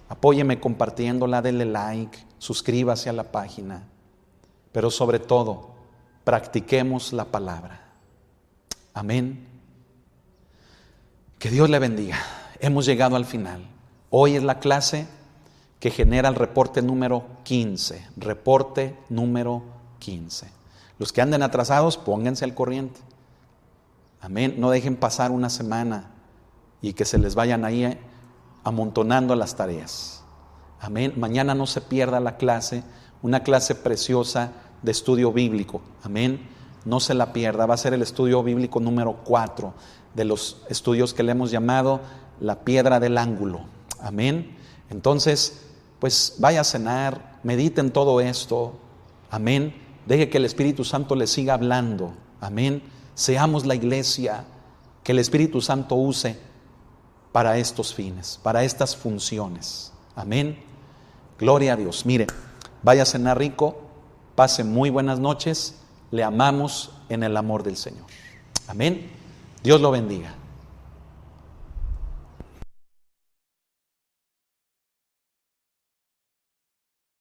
Apóyeme compartiéndola, denle like, suscríbase a la página. Pero sobre todo, practiquemos la palabra. Amén. Que Dios le bendiga. Hemos llegado al final. Hoy es la clase que genera el reporte número 15. Reporte número 15. Los que anden atrasados, pónganse al corriente. Amén. No dejen pasar una semana y que se les vayan ahí amontonando las tareas. Amén. Mañana no se pierda la clase, una clase preciosa de estudio bíblico. Amén. No se la pierda. Va a ser el estudio bíblico número 4 de los estudios que le hemos llamado la piedra del ángulo. Amén. Entonces, pues vaya a cenar, medite en todo esto. Amén. Deje que el Espíritu Santo le siga hablando. Amén. Seamos la iglesia que el Espíritu Santo use para estos fines, para estas funciones. Amén. Gloria a Dios. Mire, vaya a cenar rico, pase muy buenas noches, le amamos en el amor del Señor. Amén. Dios lo bendiga.